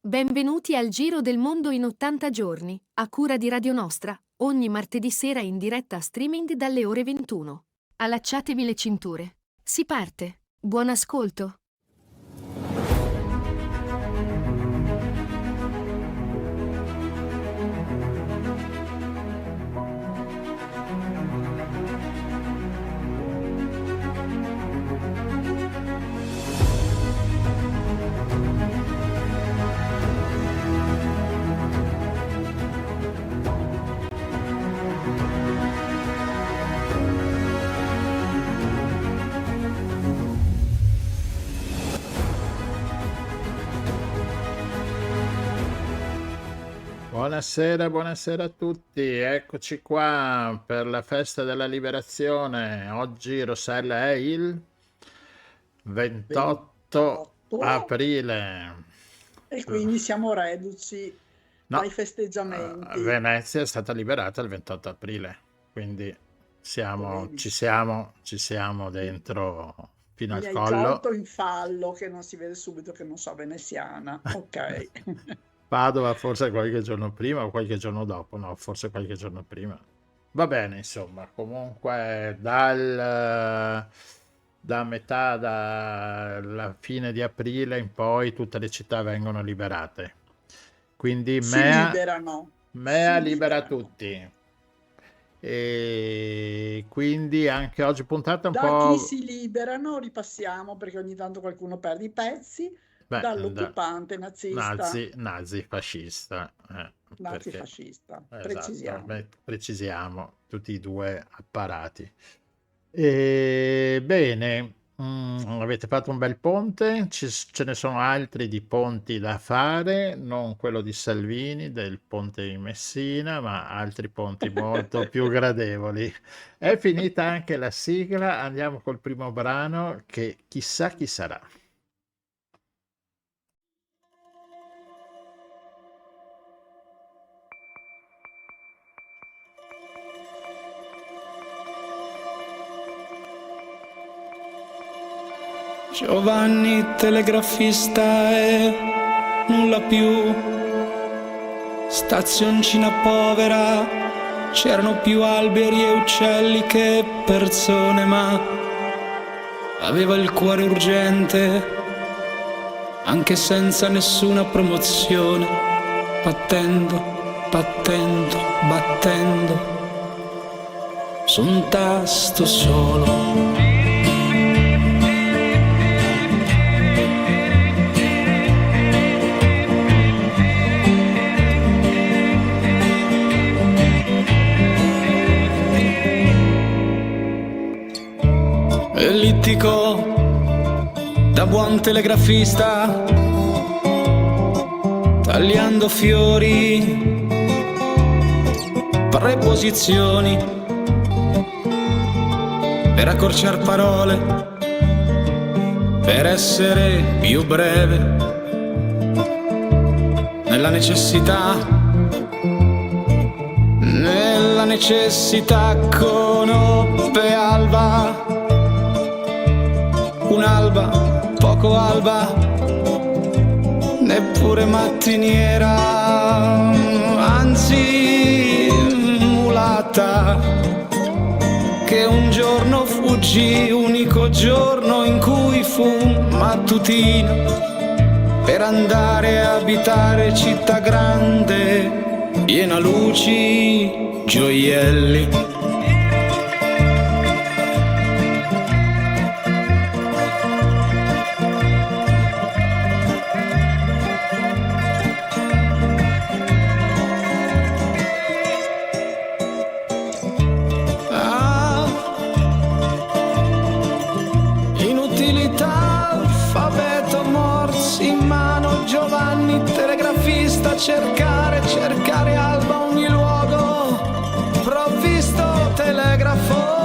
Benvenuti al Giro del Mondo in 80 giorni, a cura di Radio Nostra, ogni martedì sera in diretta streaming dalle ore 21. Allacciatevi le cinture. Si parte. Buon ascolto. Buonasera a tutti, eccoci qua per la festa della liberazione. Oggi, Rossella, è il 28 aprile. E quindi siamo reduci No, dai festeggiamenti. Venezia è stata liberata il 28 aprile, quindi ci siamo dentro fino Mi al hai collo. colto in fallo, che non si vede subito che non so veneziana. Ok. Padova forse qualche giorno prima o qualche giorno dopo, no, forse qualche giorno prima. Va bene, insomma, comunque dalla fine di aprile in poi tutte le città vengono liberate. Quindi Si Mea libera liberano. tutti. E quindi anche oggi puntata un Da po'... chi si liberano, ripassiamo perché ogni tanto qualcuno perde i pezzi, dall'occupante nazista. Nazi fascista. Nazi Perché, fascista, esatto, precisiamo tutti e due apparati. Bene, avete fatto un bel ponte, ce ne sono altri di ponti da fare, non quello di Salvini, del ponte di Messina, ma altri ponti molto più gradevoli. È finita anche la sigla, andiamo col primo brano che chissà chi sarà. Giovanni telegrafista e nulla più, stazioncina povera, c'erano più alberi e uccelli che persone, ma aveva il cuore urgente, anche senza nessuna promozione, battendo, su un tasto solo. Ellittico da buon telegrafista, tagliando fiori, preposizioni, per accorciar parole, per essere più breve, nella necessità conobbe Alba, un'alba poco alba, neppure mattiniera, anzi mulata, che un giorno fuggì, unico giorno in cui fu mattutina, per andare a abitare città grande, piena luci, gioielli. Cercare Alba ogni luogo, provvisto telegrafo.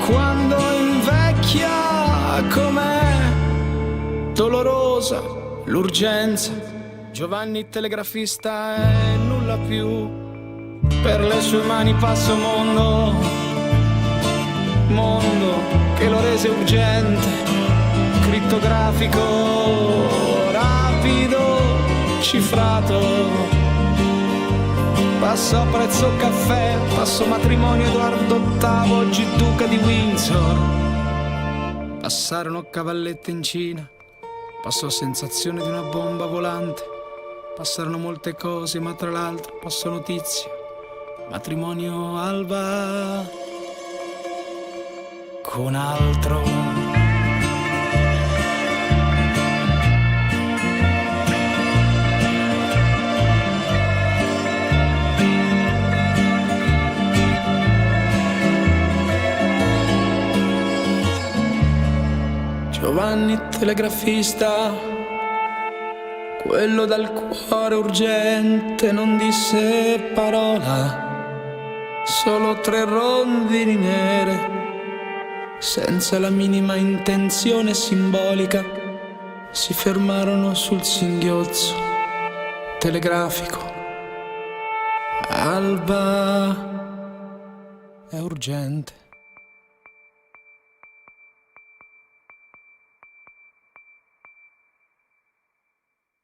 Quando invecchia com'è dolorosa l'urgenza, Giovanni telegrafista è nulla più, per le sue mani passa mondo. mondo che lo rese urgente, crittografico, rapido, cifrato. Passo a prezzo caffè, passo matrimonio Edoardo VIII, oggi duca di Windsor. Passarono cavallette in Cina, passò sensazione di una bomba volante. Passarono molte cose, ma tra l'altro passò notizia. Matrimonio Alba con altro. Giovanni telegrafista, quello dal cuore urgente, non disse parola, solo 3 rondini nere, senza la minima intenzione simbolica, si fermarono sul singhiozzo telegrafico. Alba è urgente.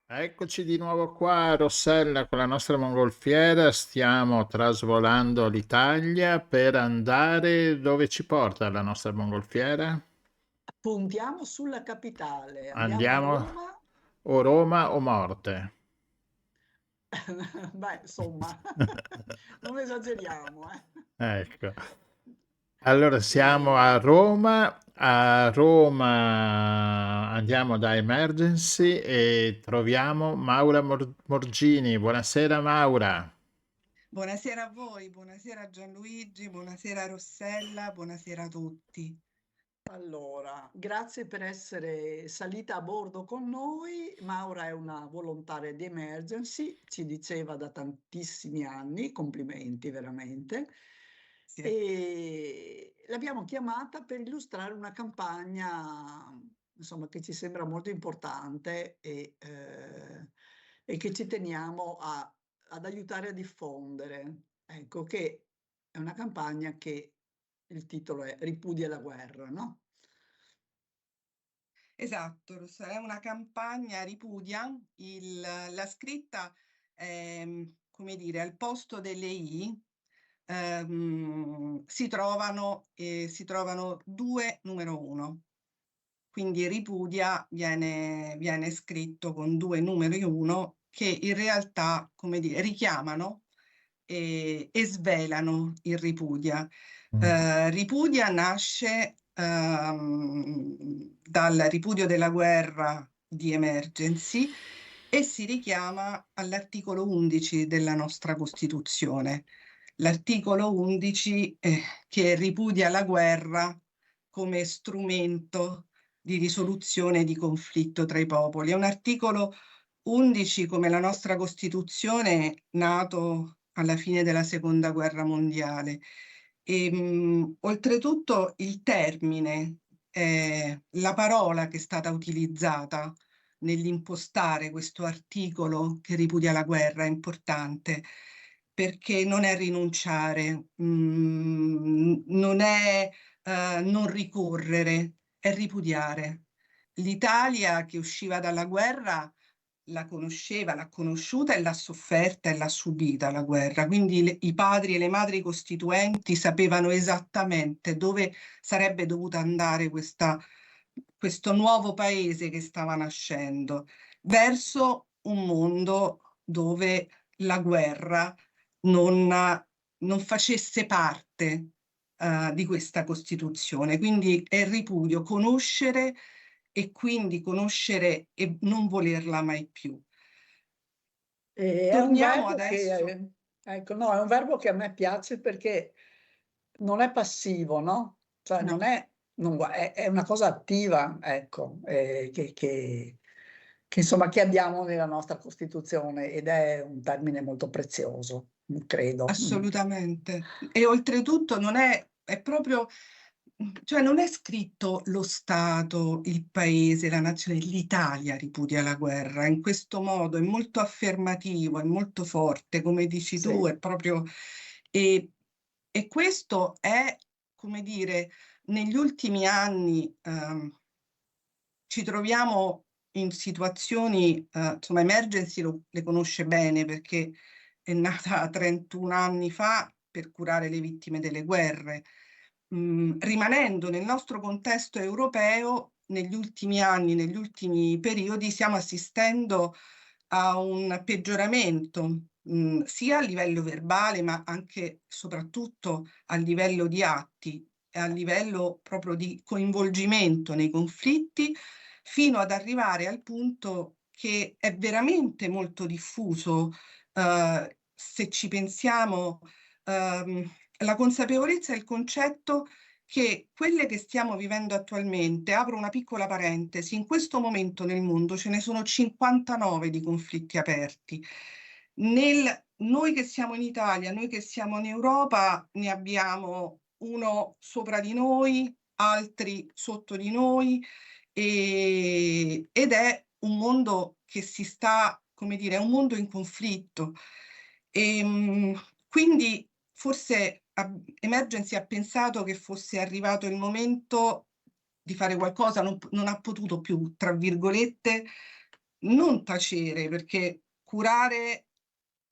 Eccoci di nuovo qua, Rossella, con la nostra mongolfiera. Stiamo trasvolando l'Italia per andare dove ci porta la nostra mongolfiera? Puntiamo sulla capitale, Andiamo a Roma. o Roma o morte? Beh, insomma, non esageriamo, Ecco. Allora siamo a Roma. A Roma andiamo da Emergency e troviamo Maura Morgini. Buonasera Maura. Buonasera a voi, buonasera Gianluigi, buonasera Rossella, buonasera a tutti. Allora, grazie per essere salita a bordo con noi. Maura è una volontaria di Emergency, ci diceva da tantissimi anni, complimenti veramente. Sì. E l'abbiamo chiamata per illustrare una campagna, insomma, che ci sembra molto importante e che ci teniamo ad aiutare a diffondere. Ecco, che è una campagna che il titolo è Ripudia la guerra, no? Esatto, Rossella, è una campagna ripudia, la scritta, come dire, al posto delle I si trovano 2 numero 1. Quindi ripudia viene scritto con 2 numeri 1 che in realtà, come dire, richiamano e svelano il ripudia. Ripudia nasce dal ripudio della guerra di Emergency e si richiama all'articolo 11 della nostra Costituzione. L'articolo 11 che ripudia la guerra come strumento di risoluzione di conflitto tra i popoli. È un articolo 11 come la nostra Costituzione, nato alla fine della Seconda Guerra Mondiale. Oltretutto il termine, la parola che è stata utilizzata nell'impostare questo articolo che ripudia la guerra è importante, perché non è rinunciare, non è non ricorrere, è ripudiare. L'Italia che usciva dalla guerra la conosceva, l'ha conosciuta e l'ha sofferta e l'ha subita la guerra, quindi i padri e le madri costituenti sapevano esattamente dove sarebbe dovuto andare questo nuovo paese che stava nascendo, verso un mondo dove la guerra non facesse parte di questa Costituzione. Quindi è il ripudio, conoscere e quindi conoscere e non volerla mai più. Torniamo adesso. Ecco, no, è un verbo che a me piace perché non è passivo, no? Cioè No. è una cosa attiva, ecco, che insomma che abbiamo nella nostra Costituzione ed è un termine molto prezioso, credo. Assolutamente. E oltretutto non è proprio, cioè non è scritto lo Stato, il paese, la nazione, l'Italia ripudia la guerra. In questo modo è molto affermativo, è molto forte, come dici tu, Sì. è proprio... E questo è, come dire, negli ultimi anni ci troviamo in situazioni, insomma, Emergency le conosce bene perché è nata 31 anni fa per curare le vittime delle guerre. Rimanendo nel nostro contesto europeo, negli ultimi anni, negli ultimi periodi, stiamo assistendo a un peggioramento, sia a livello verbale, ma anche e soprattutto a livello di atti e a livello proprio di coinvolgimento nei conflitti, fino ad arrivare al punto che è veramente molto diffuso, se ci pensiamo, la consapevolezza e il concetto che quelle che stiamo vivendo attualmente, apro una piccola parentesi, in questo momento nel mondo ce ne sono 59 di conflitti aperti. Noi che siamo in Italia, noi che siamo in Europa, ne abbiamo uno sopra di noi, altri sotto di noi, ed è un mondo che si sta, come dire, è un mondo in conflitto. Quindi forse Emergency ha pensato che fosse arrivato il momento di fare qualcosa, non ha potuto più, tra virgolette, non tacere, perché curare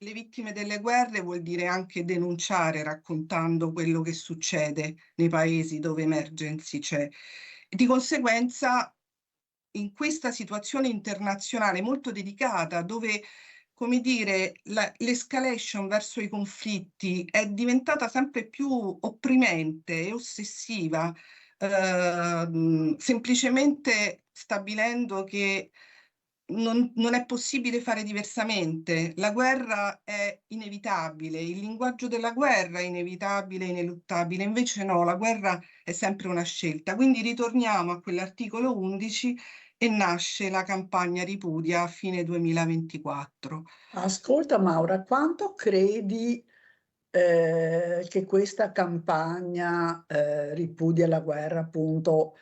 le vittime delle guerre vuol dire anche denunciare, raccontando quello che succede nei paesi dove Emergency c'è. Di conseguenza, in questa situazione internazionale molto delicata, dove, come dire, l'escalation verso i conflitti è diventata sempre più opprimente e ossessiva, semplicemente stabilendo che non è possibile fare diversamente. La guerra è inevitabile, il linguaggio della guerra è inevitabile, ineluttabile, invece no, la guerra è sempre una scelta. Quindi ritorniamo a quell'articolo 11 e nasce la campagna Ripudia a fine 2024. Ascolta Maura, quanto credi che questa campagna Ripudia la guerra, appunto,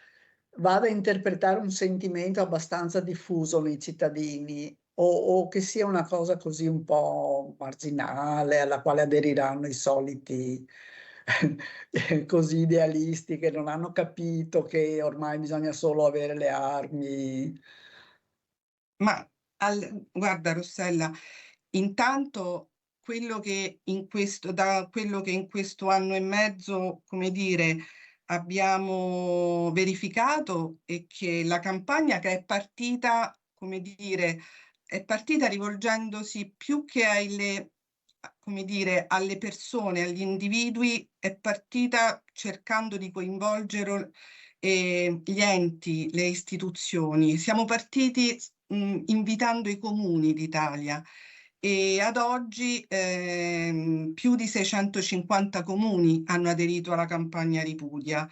vada a interpretare un sentimento abbastanza diffuso nei cittadini o che sia una cosa così un po' marginale alla quale aderiranno i soliti così idealisti che non hanno capito che ormai bisogna solo avere le armi? Ma guarda Rossella, intanto da quello che in questo anno e mezzo, come dire, abbiamo verificato è che la campagna che è partita, come dire, è partita rivolgendosi più che come dire, alle persone, agli individui, è partita cercando di coinvolgere gli enti, le istituzioni. Siamo partiti invitando i comuni d'Italia e ad oggi più di 650 comuni hanno aderito alla campagna Ripudia,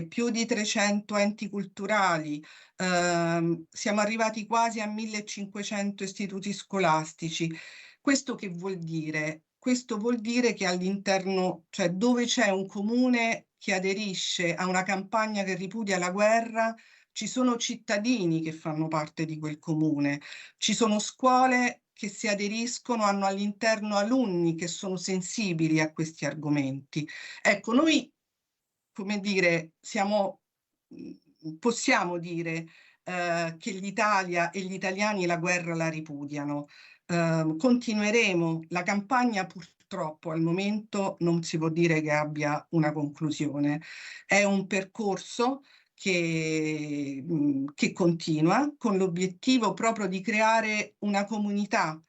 più di 300 enti culturali, siamo arrivati quasi a 1500 istituti scolastici. Questo che vuol dire? Questo vuol dire che all'interno, cioè dove c'è un comune che aderisce a una campagna che ripudia la guerra, ci sono cittadini che fanno parte di quel comune, ci sono scuole che si aderiscono, hanno all'interno alunni che sono sensibili a questi argomenti. Ecco, noi, come dire, possiamo dire che l'Italia e gli italiani la guerra la ripudiano. Continueremo la campagna, purtroppo al momento non si può dire che abbia una conclusione. È un percorso che continua con l'obiettivo proprio di creare una comunità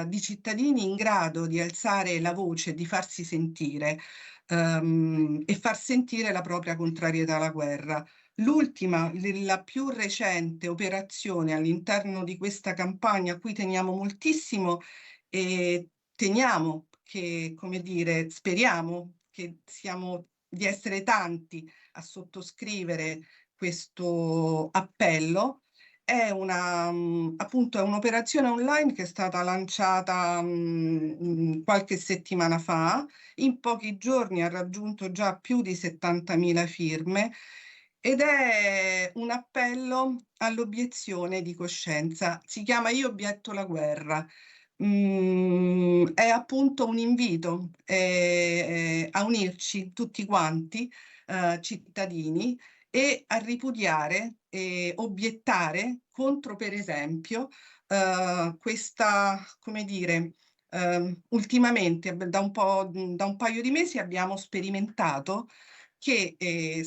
di cittadini in grado di alzare la voce, di farsi sentire e far sentire la propria contrarietà alla guerra. L'ultima, la più recente operazione all'interno di questa campagna a cui teniamo moltissimo e teniamo che, come dire, speriamo che di essere tanti a sottoscrivere questo appello, è appunto, è un'operazione online che è stata lanciata qualche settimana fa. In pochi giorni ha raggiunto già più di 70.000 firme ed è un appello all'obiezione di coscienza. Si chiama Io obietto la guerra. È appunto un invito a unirci tutti quanti cittadini e a ripudiare e obiettare contro, per esempio, questa, come dire, ultimamente da un paio di mesi abbiamo sperimentato che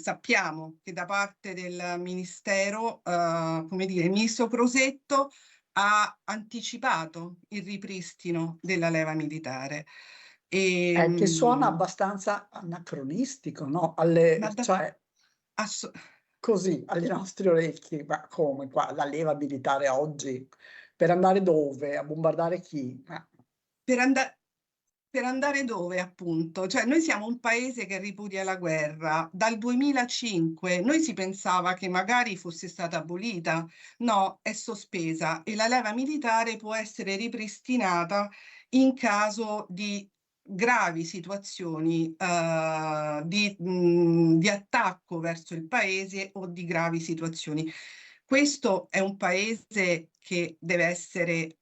sappiamo che da parte del Ministero, come dire, il Ministro Crosetto ha anticipato il ripristino della leva militare. Che suona Ehm, abbastanza anacronistico, no? ma da- Cioè, ass- così, alle nostre orecchie, ma come qua, la leva militare oggi? Per andare dove? A bombardare chi? per andare Per andare dove, appunto? Cioè, noi siamo un paese che ripudia la guerra. Dal 2005 noi si pensava che magari fosse stata abolita. No, è sospesa e la leva militare può essere ripristinata in caso di gravi situazioni di attacco verso il paese o di gravi situazioni. Questo è un paese che deve essere,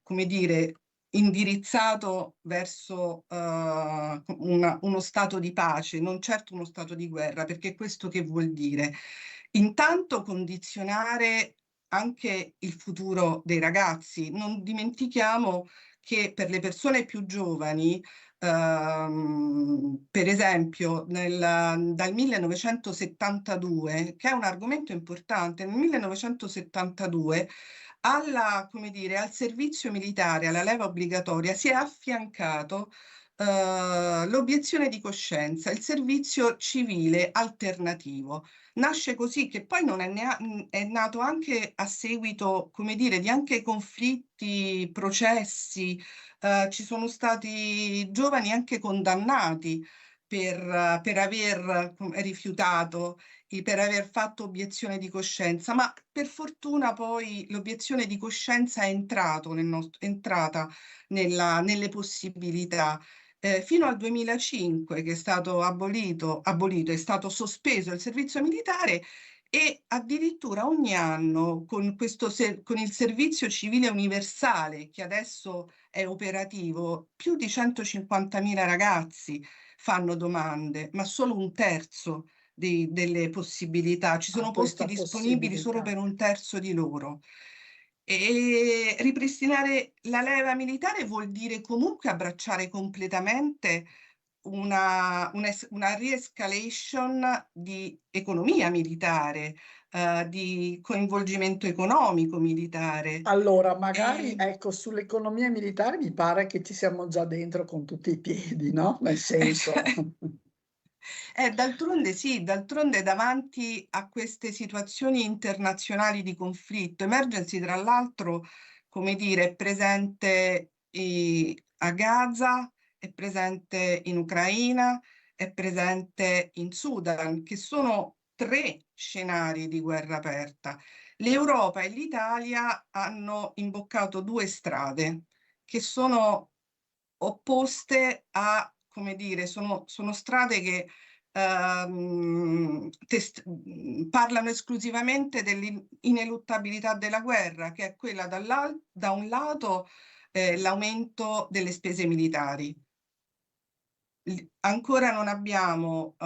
come dire, indirizzato verso uno stato di pace, non certo uno stato di guerra, perché questo che vuol dire? Intanto condizionare anche il futuro dei ragazzi. Non dimentichiamo che per le persone più giovani, per esempio dal 1972, che è un argomento importante, nel 1972 come dire, al servizio militare, alla leva obbligatoria, si è affiancato l'obiezione di coscienza, il servizio civile alternativo. Nasce così, che poi non è nato anche a seguito, come dire, di anche conflitti, processi. Ci sono stati giovani anche condannati per aver rifiutato, per aver fatto obiezione di coscienza, ma per fortuna poi l'obiezione di coscienza è entrata nelle possibilità. Fino al 2005 che è stato abolito, è stato sospeso il servizio militare e addirittura ogni anno con il servizio civile universale che adesso è operativo, più di 150.000 ragazzi fanno domande, ma solo un terzo delle possibilità. Ci sono posti Questa disponibili solo possibilità. per un terzo di loro. E ripristinare la leva militare vuol dire comunque abbracciare completamente una re-escalation di economia militare, di coinvolgimento economico militare. Allora, magari, E, ecco, sull'economia militare mi pare che ci siamo già dentro con tutti i piedi, no? Nel senso, D'altronde sì, d'altronde davanti a queste situazioni internazionali di conflitto, Emergency tra l'altro, come dire, è presente a Gaza, è presente in Ucraina, è presente in Sudan, che sono tre scenari di guerra aperta. L'Europa e l'Italia hanno imboccato due strade che sono opposte a, come dire, sono strade che parlano esclusivamente dell'ineluttabilità della guerra, che è quella da un lato l'aumento delle spese militari. Ancora non abbiamo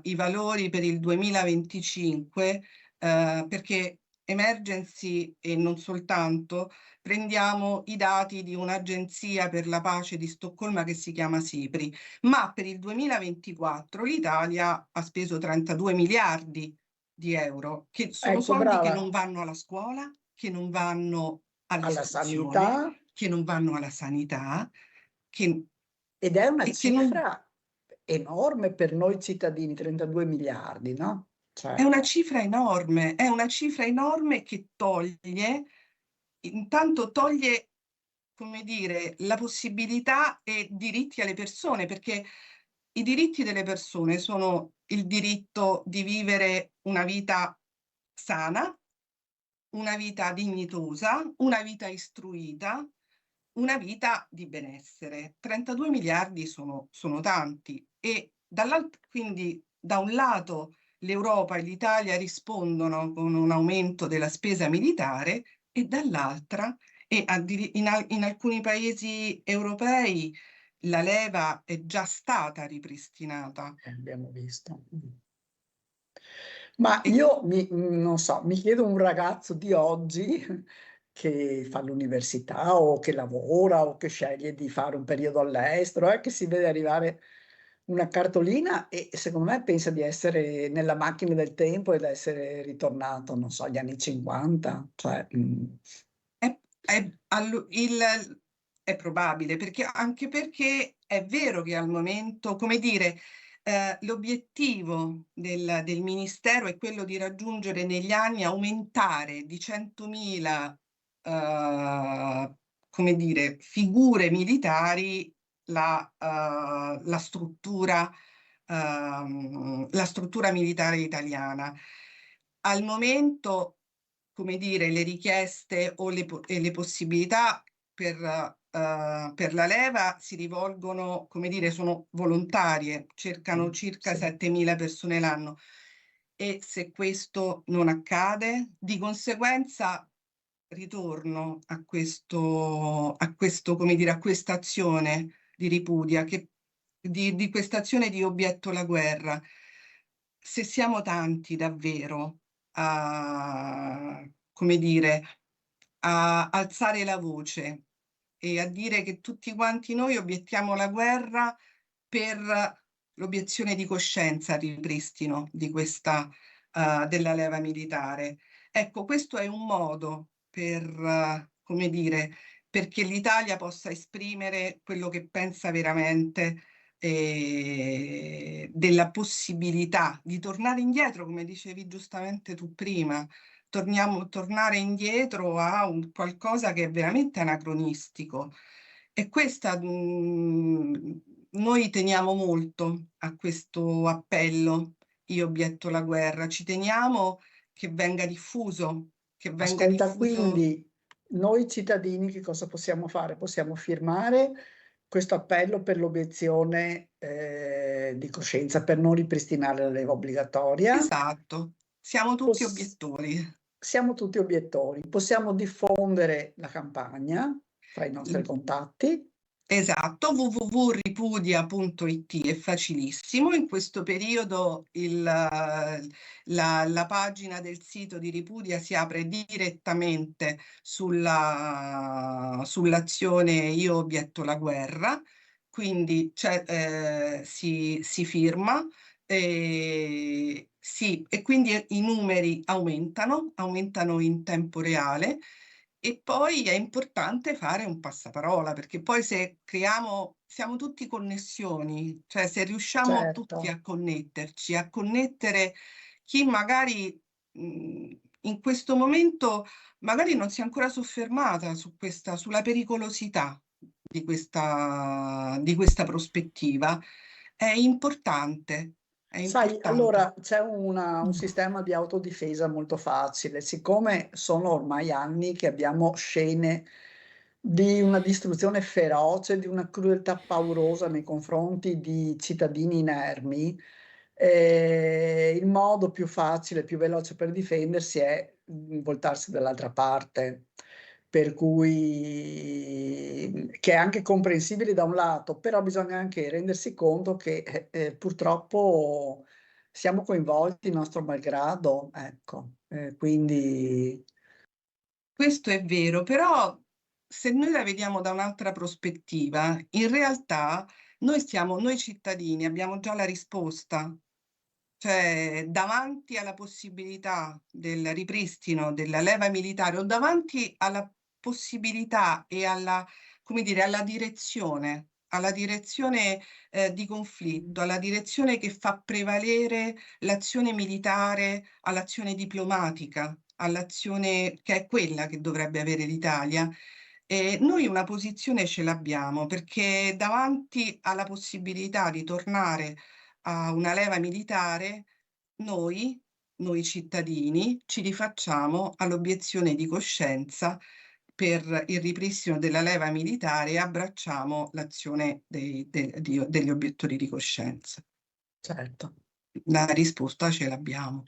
i valori per il 2025 perché Emergency e non soltanto prendiamo i dati di un'agenzia per la pace di Stoccolma che si chiama SIPRI, ma per il 2024 l'Italia ha speso 32 miliardi di euro, che sono ecco, soldi che brava, non vanno alla scuola, che non vanno alla all'istruzione, sanità che non vanno alla sanità, che, ed è una e che non, cifra enorme per noi cittadini, 32 miliardi, no? è Cioè, una cifra enorme, è una cifra enorme che intanto toglie, come dire, la possibilità e diritti alle persone, perché i diritti delle persone sono il diritto di vivere una vita sana, una vita dignitosa, una vita istruita, una vita di benessere. 32 miliardi sono tanti e quindi da un lato l'Europa e l'Italia rispondono con un aumento della spesa militare e dall'altra, in alcuni paesi europei la leva è già stata ripristinata. abbiamo visto. Ma E io non so, mi chiedo un ragazzo di oggi che fa l'università o che lavora o che sceglie di fare un periodo all'estero, che si vede arrivare una cartolina e secondo me pensa di essere nella macchina del tempo ed essere ritornato, non so, agli anni 50. Cioè, è probabile, perché anche perché è vero che al momento, come dire, l'obiettivo del Ministero è quello di raggiungere negli anni, aumentare di 100.000, come dire, figure militari la struttura militare italiana. Al momento, come dire, le richieste o le possibilità per la leva si rivolgono, come dire, sono volontarie, cercano circa sì. 7.000 persone l'anno. E se questo non accade, di conseguenza ritorno a questo, come dire, a questa azione di ripudia, di questa azione di obietto la guerra. Se siamo tanti davvero a, come dire, a alzare la voce e a dire che tutti quanti noi obiettiamo la guerra per l'obiezione di coscienza al ripristino di questa della leva militare. Ecco, questo è un modo per, come dire, perché l'Italia possa esprimere quello che pensa veramente della possibilità di tornare indietro, come dicevi giustamente tu prima, tornare indietro a qualcosa che è veramente anacronistico. E questa, noi teniamo molto a questo appello, io obietto la guerra, ci teniamo che venga diffuso, Ascolta, quindi noi cittadini che cosa possiamo fare? Possiamo firmare questo appello per l'obiezione di coscienza per non ripristinare la leva obbligatoria. Esatto, siamo tutti obiettori. Siamo tutti obiettori. Possiamo diffondere la campagna fra i nostri contatti. Esatto, www.ripudia.it è facilissimo. In questo periodo la pagina del sito di Ripudia si apre direttamente sull'azione Io obietto la guerra, quindi si firma. Sì, e quindi i numeri aumentano in tempo reale. E poi è importante fare un passaparola, perché poi se siamo tutti connessioni, cioè se riusciamo tutti a connetterci, a connettere chi magari in questo momento magari non si è ancora soffermata sulla pericolosità di questa prospettiva, è importante. Sai, allora c'è un sistema di autodifesa molto facile, siccome sono ormai anni che abbiamo scene di una distruzione feroce, di una crudeltà paurosa nei confronti di cittadini inermi, il modo più facile, più veloce per difendersi è voltarsi dall'altra parte. Per cui che è anche comprensibile da un lato, però bisogna anche rendersi conto che purtroppo siamo coinvolti nostro malgrado, ecco. Quindi Questo è vero, però se noi la vediamo da un'altra prospettiva, in realtà noi cittadini abbiamo già la risposta, cioè davanti alla possibilità del ripristino della leva militare o davanti alla possibilità e come dire, alla direzione di conflitto, alla direzione che fa prevalere l'azione militare all'azione diplomatica, all'azione che è quella che dovrebbe avere l'Italia. Noi una posizione ce l'abbiamo perché davanti alla possibilità di tornare a una leva militare, noi cittadini ci rifacciamo all'obiezione di coscienza per il ripristino della leva militare e abbracciamo l'azione degli obiettori di coscienza. certo. La risposta ce l'abbiamo.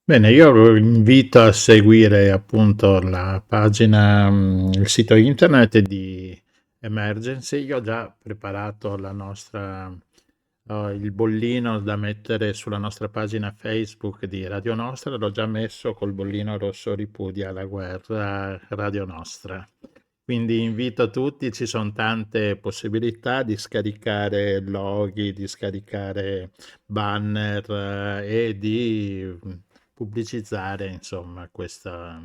Bene, io invito a seguire appunto la pagina, il sito internet di Emergency. Io ho già preparato la nostra Il bollino da mettere sulla nostra pagina Facebook di Radio Nostra, l'ho già messo col bollino rosso ripudia la guerra Radio Nostra. Quindi invito tutti, ci sono tante possibilità di scaricare loghi, di scaricare banner e di pubblicizzare, insomma, questa,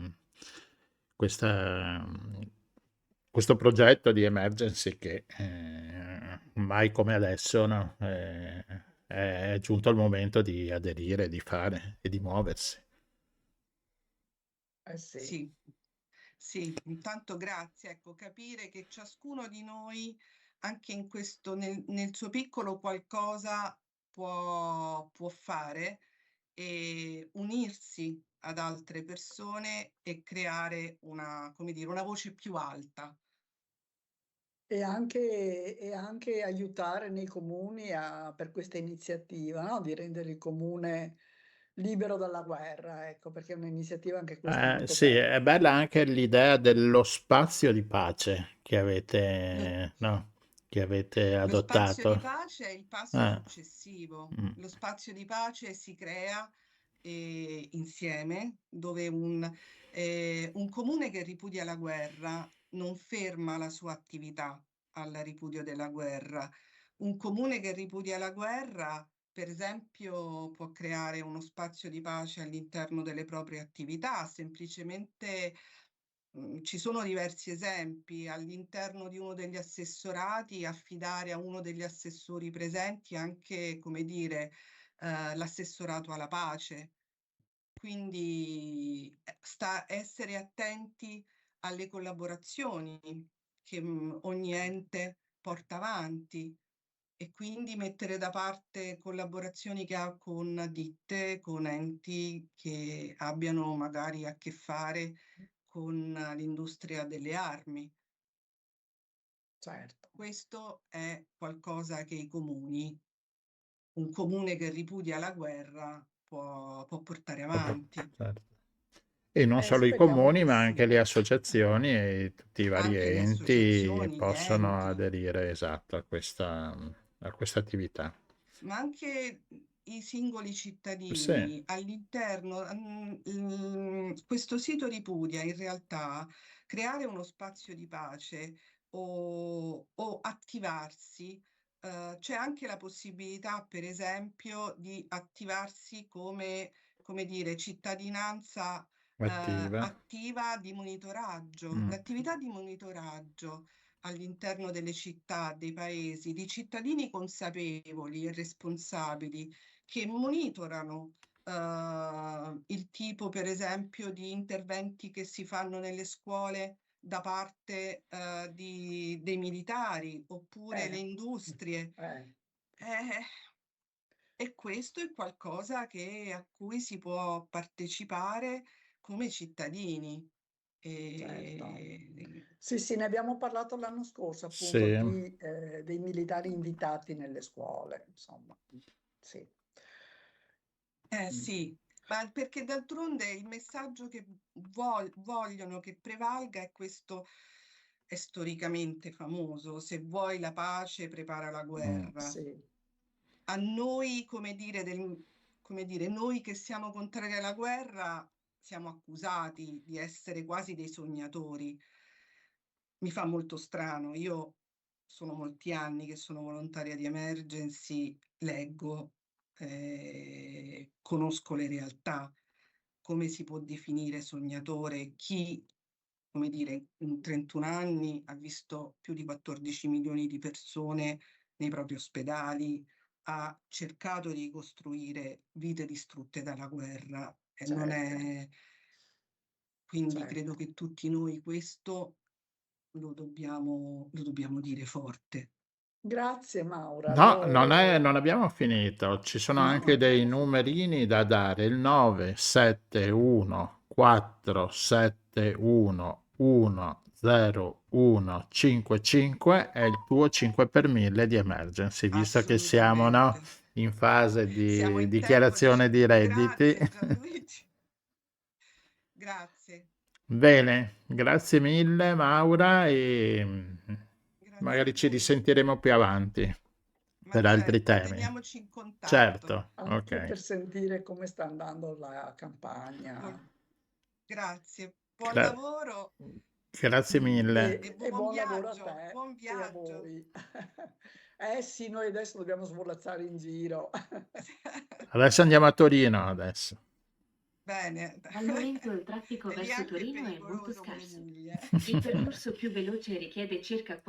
questo progetto di emergency che mai come adesso, no? È giunto il momento di aderire, di fare e di muoversi. Sì. Sì, sì, intanto grazie. Ecco, capire che ciascuno di noi, anche in questo, nel suo piccolo qualcosa può fare e unirsi ad altre persone e creare una, come dire, una voce più alta. E anche aiutare nei comuni per questa iniziativa, no? Di rendere il comune libero dalla guerra, ecco, perché è un'iniziativa anche questa molto Sì, bella. è bella anche l'idea dello spazio di pace Lo, no, che avete lo spazio di adottato. pace è il passo Ah, successivo. mm, Lo spazio di pace si crea insieme, dove un comune che ripudia la guerra non ferma la sua attività al ripudio della guerra. Un comune che ripudia la guerra, per esempio, può creare uno spazio di pace all'interno delle proprie attività, semplicemente ci sono diversi esempi. All'interno di uno degli assessorati, affidare a uno degli assessori presenti anche, come dire, l'assessorato alla pace. Quindi essere attenti alle collaborazioni che ogni ente porta avanti e quindi mettere da parte collaborazioni che ha con ditte, con enti che abbiano magari a che fare con l'industria delle armi. Certo. Questo è qualcosa che un comune che ripudia la guerra può portare avanti. certo. E non solo i Speriamo comuni, che ma anche sì. le associazioni e tutti i vari Anche le enti associazioni, gli possono enti, aderire, esatto, a questa attività. ma anche i singoli Sì, cittadini all'interno. Questo sito ripudia in realtà creare uno spazio di pace o attivarsi. C'è anche la possibilità, per esempio, di attivarsi come dire, cittadinanza attiva. attiva di monitoraggio. Mm, L'attività di monitoraggio all'interno delle città, dei paesi, di cittadini consapevoli e responsabili che monitorano il tipo, per esempio, di interventi che si fanno nelle scuole da parte dei militari oppure le Eh, industrie. eh, Eh, e questo è qualcosa a cui si può partecipare come cittadini. certo. E, Sì, sì, ne abbiamo parlato l'anno scorso, appunto, sì, dei militari invitati nelle scuole, insomma. Sì. Mm. sì, ma perché d'altronde il messaggio che vogliono che prevalga è questo, è storicamente famoso: se vuoi la pace, prepara la mm, guerra. Sì, A noi, come dire, noi che siamo contrari alla guerra, siamo accusati di essere quasi dei sognatori. Mi fa molto strano. Io sono molti anni che sono volontaria di Emergency, leggo, conosco le realtà. Come si può definire sognatore chi, come dire, in 31 anni ha visto più di 14 milioni di persone nei propri ospedali, ha cercato di ricostruire vite distrutte dalla guerra e non certo, è. Quindi credo certo. che tutti noi questo lo dobbiamo dire forte. Grazie Maura, no, non abbiamo finito. Ci sono No, anche dei abbiamo finito. numerini da dare. Il 971 471 10155 è il tuo 5 per 1000 di emergency, visto che siamo, no, Assolutamente. in fase Siamo di in tempo di dichiarazione di redditi. Grazie Gianluigi. Grazie. Bene, grazie mille Maura e Grazie a magari ci voi. risentiremo più avanti. Ma per altri certo, temi. teniamoci in contatto. Certo, Anche ok. per sentire come sta andando la campagna. Grazie, buon Gra- lavoro Grazie mille. e E buon lavoro a viaggio, te buon e a viaggio. voi. Sì, noi adesso dobbiamo svolazzare in giro. Adesso andiamo a Torino adesso. Bene. Al momento il traffico E lì verso anche è Torino è molto pericoloso come in scarso. Emilia. Il percorso più veloce richiede circa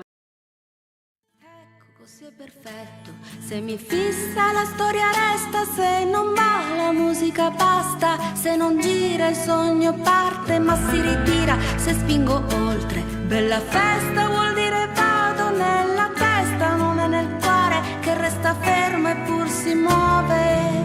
Ecco, così è perfetto. Se mi fissa la storia resta, se non va la musica basta, se non gira il sogno parte ma si ritira, se spingo oltre. Bella festa vuol dire vado nella testa, non è nel cuore che resta fermo eppur si muove.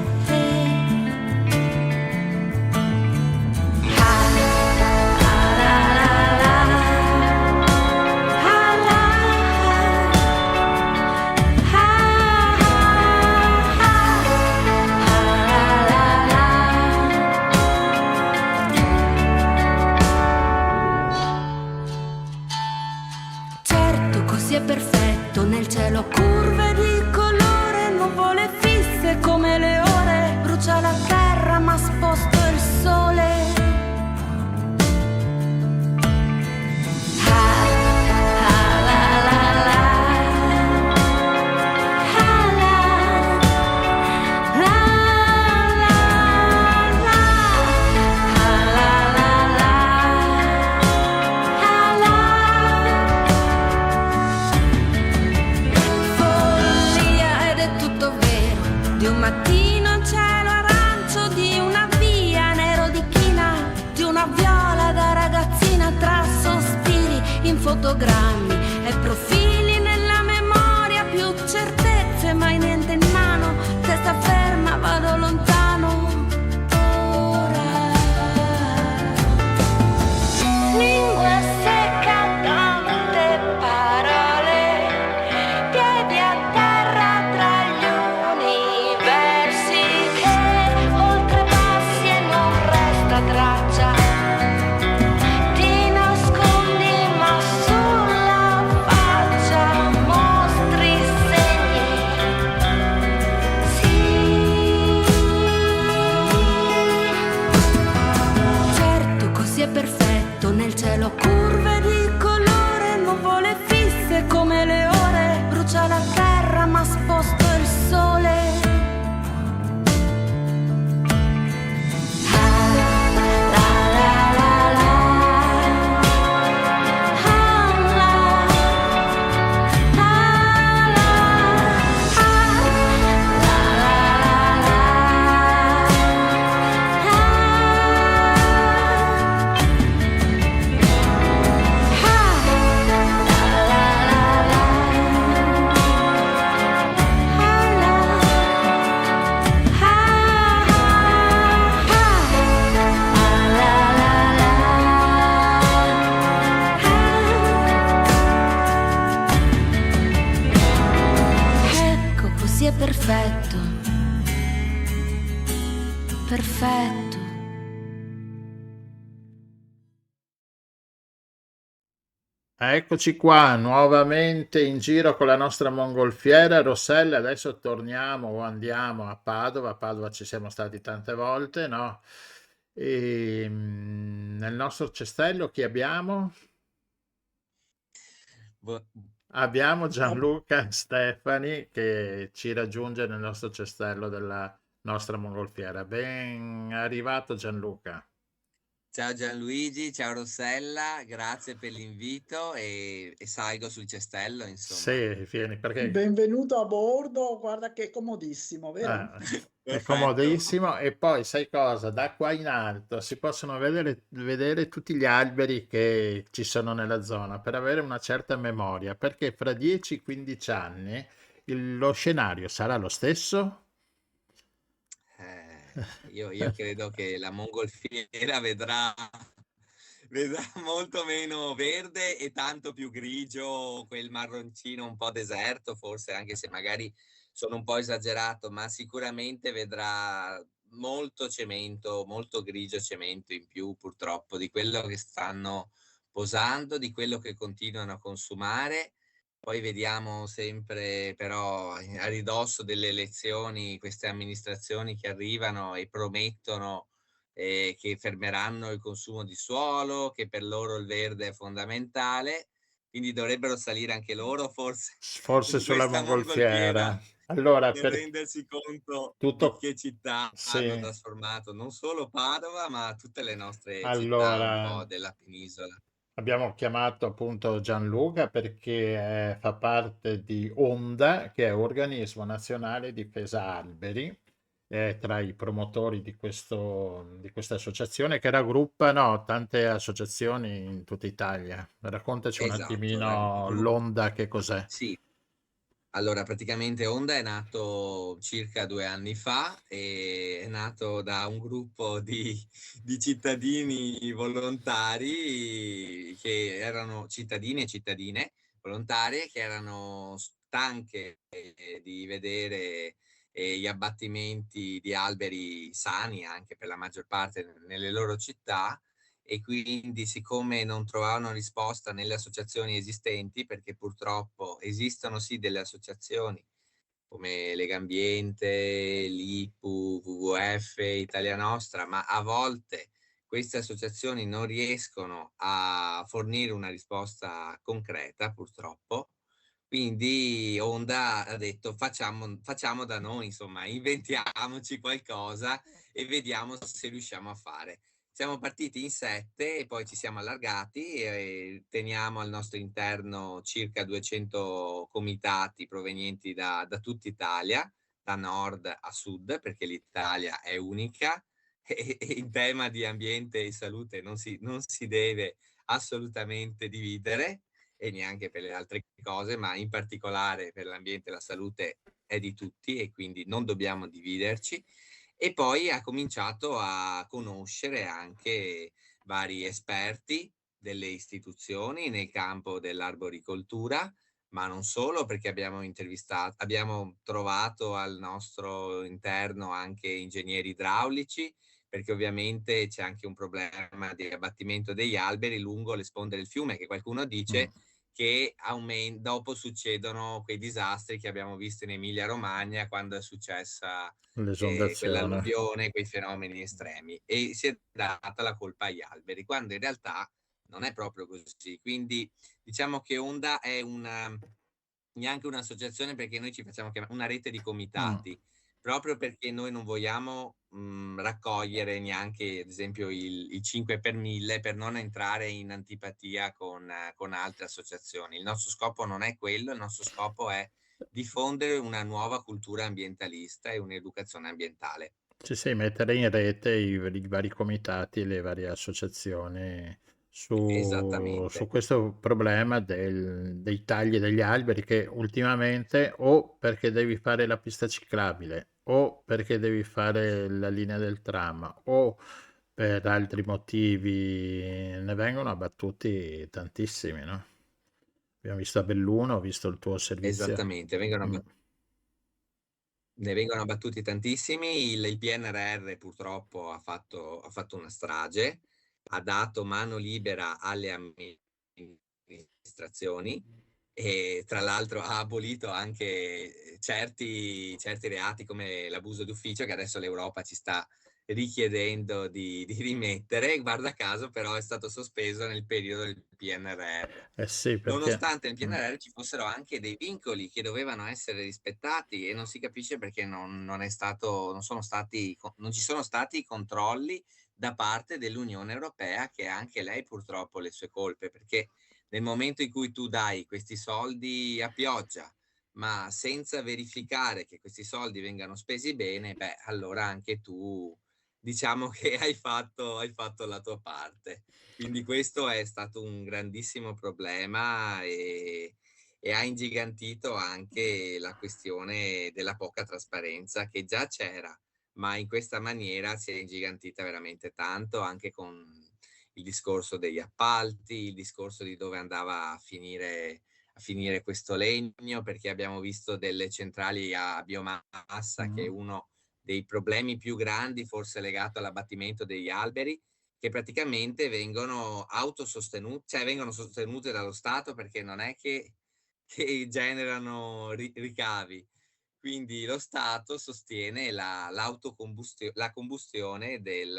Certo, così è perfetto, nel cielo curve di colore, nuvole fisse come le ore, brucia la terra ma sposto il sole. Follia ed è tutto vero, di un mattino il cielo arancio, di una via nero di china, di una viola da ragazzina tra sospiri in fotogrammi e profili nella memoria, più certezze mai niente in mano, testa ferma vado lontano ora. Lingua secca, tante parole, piedi a terra tra gli universi che oltrepassi e non resta traccia. Ti nascondi ma sulla faccia mostri segni. Sì. Certo, così è perfetto, nel cielo curve di colore, nuvole fisse come le ore, brucia la terra ma sposto il sole. Ecco, così è perfetto. Perfetto. Eccoci qua nuovamente in giro con la nostra mongolfiera. Rossella, adesso torniamo o andiamo a Padova. A Padova ci siamo stati tante volte, no? E nel nostro cestello chi abbiamo? Abbiamo Gianluca Stefani che ci raggiunge nel nostro cestello della nostra mongolfiera. Ben arrivato Gianluca. Ciao Gianluigi, ciao Rossella, grazie per l'invito e salgo sul cestello, insomma. Sì, vieni perché Benvenuto a bordo, guarda che è comodissimo, vero? è Perfetto. comodissimo e poi sai cosa? Da qua in alto si possono vedere tutti gli alberi che ci sono nella zona per avere una certa memoria, perché fra 10-15 anni lo scenario sarà lo stesso? Io credo che la mongolfiera vedrà molto meno verde e tanto più grigio, quel marroncino un po' deserto, forse anche se magari sono un po' esagerato, ma sicuramente vedrà molto cemento, molto grigio cemento in più, purtroppo, di quello che stanno posando, di quello che continuano a consumare. Poi vediamo sempre però a ridosso delle elezioni queste amministrazioni che arrivano e promettono che fermeranno il consumo di suolo, che per loro il verde è fondamentale, quindi dovrebbero salire anche loro forse Forse in sulla questa mongolfiera mongolfiera. Allora, per per rendersi conto di tutto che città hanno sì. trasformato non solo Padova, ma tutte le nostre città un Allora, po' della penisola. abbiamo chiamato appunto Gianluca perché fa parte di ONDA, che è Organismo Nazionale Difesa Alberi, è tra i promotori di questa associazione che raggruppa, no, tante associazioni in tutta Italia. Raccontaci un Esatto, attimino l'ONDA che cos'è. sì. Allora, praticamente Onda è nato circa 2 anni fa e è nato da un gruppo di cittadini volontari che erano cittadini e cittadine volontarie che erano stanche di vedere gli abbattimenti di alberi sani anche per la maggior parte nelle loro città e quindi siccome non trovavano risposta nelle associazioni esistenti, perché purtroppo esistono sì delle associazioni come Legambiente, l'IPU, WWF, Italia Nostra, ma a volte queste associazioni non riescono a fornire una risposta concreta, purtroppo. Quindi Onda ha detto facciamo da noi, insomma, inventiamoci qualcosa e vediamo se riusciamo a fare. Siamo partiti in 7 e poi ci siamo allargati e teniamo al nostro interno circa 200 comitati provenienti da tutta Italia, da nord a sud, perché l'Italia è unica e in tema di ambiente e salute non si deve assolutamente dividere e neanche per le altre cose, ma in particolare per l'ambiente e la salute è di tutti e quindi non dobbiamo dividerci. E poi ha cominciato a conoscere anche vari esperti delle istituzioni nel campo dell'arboricoltura, ma non solo, perché abbiamo trovato al nostro interno anche ingegneri idraulici, perché ovviamente c'è anche un problema di abbattimento degli alberi lungo le sponde del fiume, che qualcuno Mm. dice che dopo succedono quei disastri che abbiamo visto in Emilia-Romagna quando è successa L'esondazione. quell'alluvione, quei fenomeni estremi e si è data la colpa agli alberi, quando in realtà non è proprio così. Quindi diciamo che Onda è neanche un'associazione perché noi ci facciamo chiamare una rete di Mm. comitati, proprio perché noi non vogliamo raccogliere neanche ad esempio il 5 per 1000 per non entrare in antipatia con altre associazioni. Il nostro scopo non è quello, il nostro scopo è diffondere una nuova cultura ambientalista e un'educazione ambientale. Sì, sì, mettere in rete i vari comitati e le varie associazioni su Esattamente. questo problema dei tagli degli alberi che ultimamente o perché devi fare la pista ciclabile o perché devi fare la linea del tram o per altri motivi ne vengono abbattuti tantissimi, no? Abbiamo visto a Belluno, ho visto il tuo servizio. Esattamente, Mm. ne vengono abbattuti tantissimi. Il PNRR purtroppo ha fatto una strage, ha dato mano libera alle amministrazioni e tra l'altro ha abolito anche certi reati come l'abuso d'ufficio che adesso l'Europa ci sta richiedendo di rimettere. Guarda caso però è stato sospeso nel periodo del PNRR. Eh sì, perché Nonostante nel mm, PNRR ci fossero anche dei vincoli che dovevano essere rispettati e non si capisce perché non ci sono stati i controlli da parte dell'Unione Europea, che ha anche lei purtroppo le sue colpe, perché nel momento in cui tu dai questi soldi a pioggia, ma senza verificare che questi soldi vengano spesi bene, beh, allora anche tu diciamo che hai fatto la tua parte. Quindi questo è stato un grandissimo problema e ha ingigantito anche la questione della poca trasparenza che già c'era, ma in questa maniera si è ingigantita veramente tanto anche con il discorso degli appalti, il discorso di dove andava a finire questo legno, perché abbiamo visto delle centrali a biomassa che è mm. uno dei problemi più grandi, forse legato all'abbattimento degli alberi, che praticamente vengono autosostenute, cioè vengono sostenute dallo Stato perché non è che che generano ricavi. Quindi lo Stato sostiene la combustione del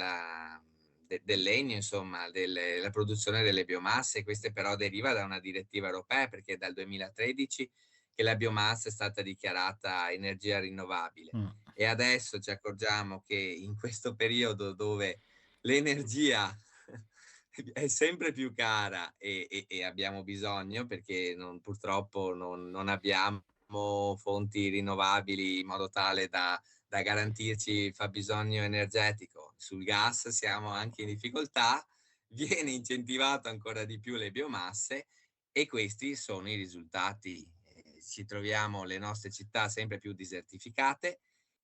legno, insomma, la produzione delle biomasse. Queste però deriva da una direttiva europea, perché è dal 2013 che la biomassa è stata dichiarata energia rinnovabile. Mm. E adesso ci accorgiamo che in questo periodo dove l'energia è sempre più cara e abbiamo bisogno, perché purtroppo non abbiamo fonti rinnovabili in modo tale da garantirci il fabbisogno energetico. Sul gas siamo anche in difficoltà, viene incentivato ancora di più le biomasse e questi sono i risultati. Ci troviamo le nostre città sempre più desertificate,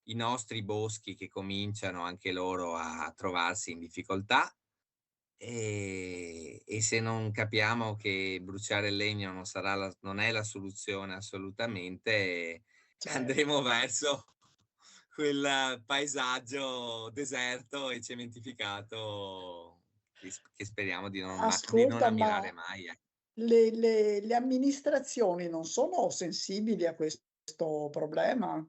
i nostri boschi che cominciano anche loro a trovarsi in difficoltà, e se non capiamo che bruciare il legno non è la soluzione assolutamente, Certo. andremo verso quel paesaggio deserto e cementificato che speriamo di non Ascolta, ammirare ma mai. le amministrazioni non sono sensibili a questo problema?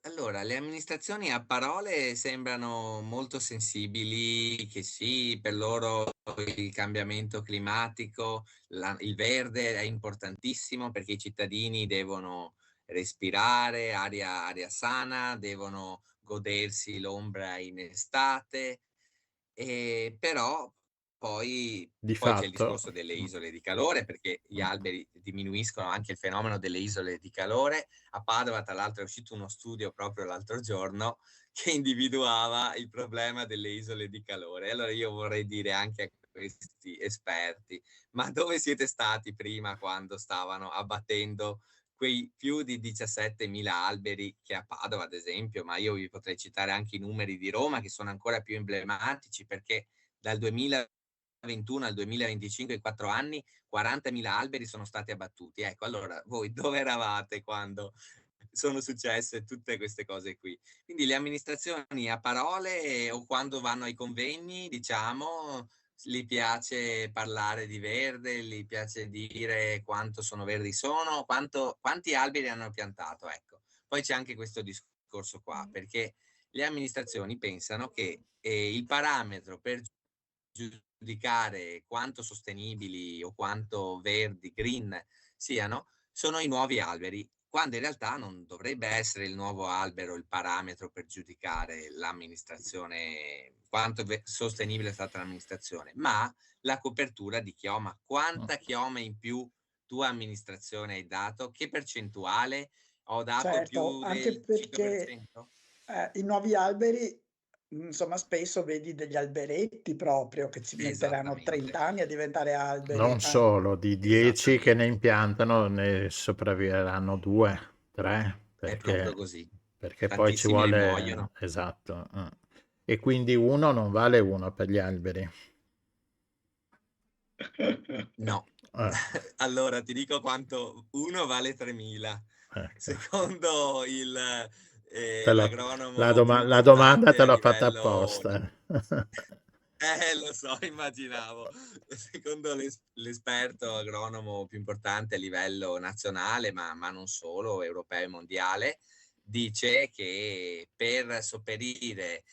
Allora, le amministrazioni a parole sembrano molto sensibili, che sì, per loro il cambiamento climatico, il verde è importantissimo perché i cittadini devono respirare aria sana, devono godersi l'ombra in estate, però poi Di c'è il fatto, discorso delle isole di calore, perché gli alberi diminuiscono anche il fenomeno delle isole di calore. A Padova, tra l'altro, è uscito uno studio proprio l'altro giorno che individuava il problema delle isole di calore. Allora io vorrei dire anche a questi esperti, ma dove siete stati prima quando stavano abbattendo quei più di 17.000 alberi che a Padova, ad esempio, ma io vi potrei citare anche i numeri di Roma che sono ancora più emblematici, perché dal 2021 al 2025, in 4 anni, 40.000 alberi sono stati abbattuti. Ecco, allora voi dove eravate quando sono successe tutte queste cose qui? Quindi le amministrazioni a parole o quando vanno ai convegni, diciamo, gli piace parlare di verde, gli piace dire quanto sono verdi sono, quanti alberi hanno piantato, ecco. Poi c'è anche questo discorso qua, perché le amministrazioni pensano che il parametro per giudicare quanto sostenibili o quanto verdi, green siano, sono i nuovi alberi, quando in realtà non dovrebbe essere il nuovo albero il parametro per giudicare l'amministrazione, quanto sostenibile è stata l'amministrazione, ma la copertura di chioma. Quanta chioma in più tua amministrazione hai dato? Che percentuale? Ho dato Certo, più anche del perché 5%? i nuovi alberi, insomma, spesso vedi degli alberetti proprio che ci metteranno Esattamente, 30 anni a diventare alberi. non solo, di 10 che ne esattamente. impiantano ne sopravviveranno 2, 3, È proprio perché, così. perché poi ci Tantissimi vuole, muoiono. esatto. E quindi uno non vale uno per gli alberi. No. Eh, Allora ti dico quanto uno vale 3.000. ecco. Secondo Te l'ho- l'agronomo più la domanda importante te a l'ho fatta livello apposta. lo so, immaginavo. Secondo l'esperto agronomo più importante a livello nazionale, ma non solo, europeo e mondiale, dice che per sopperire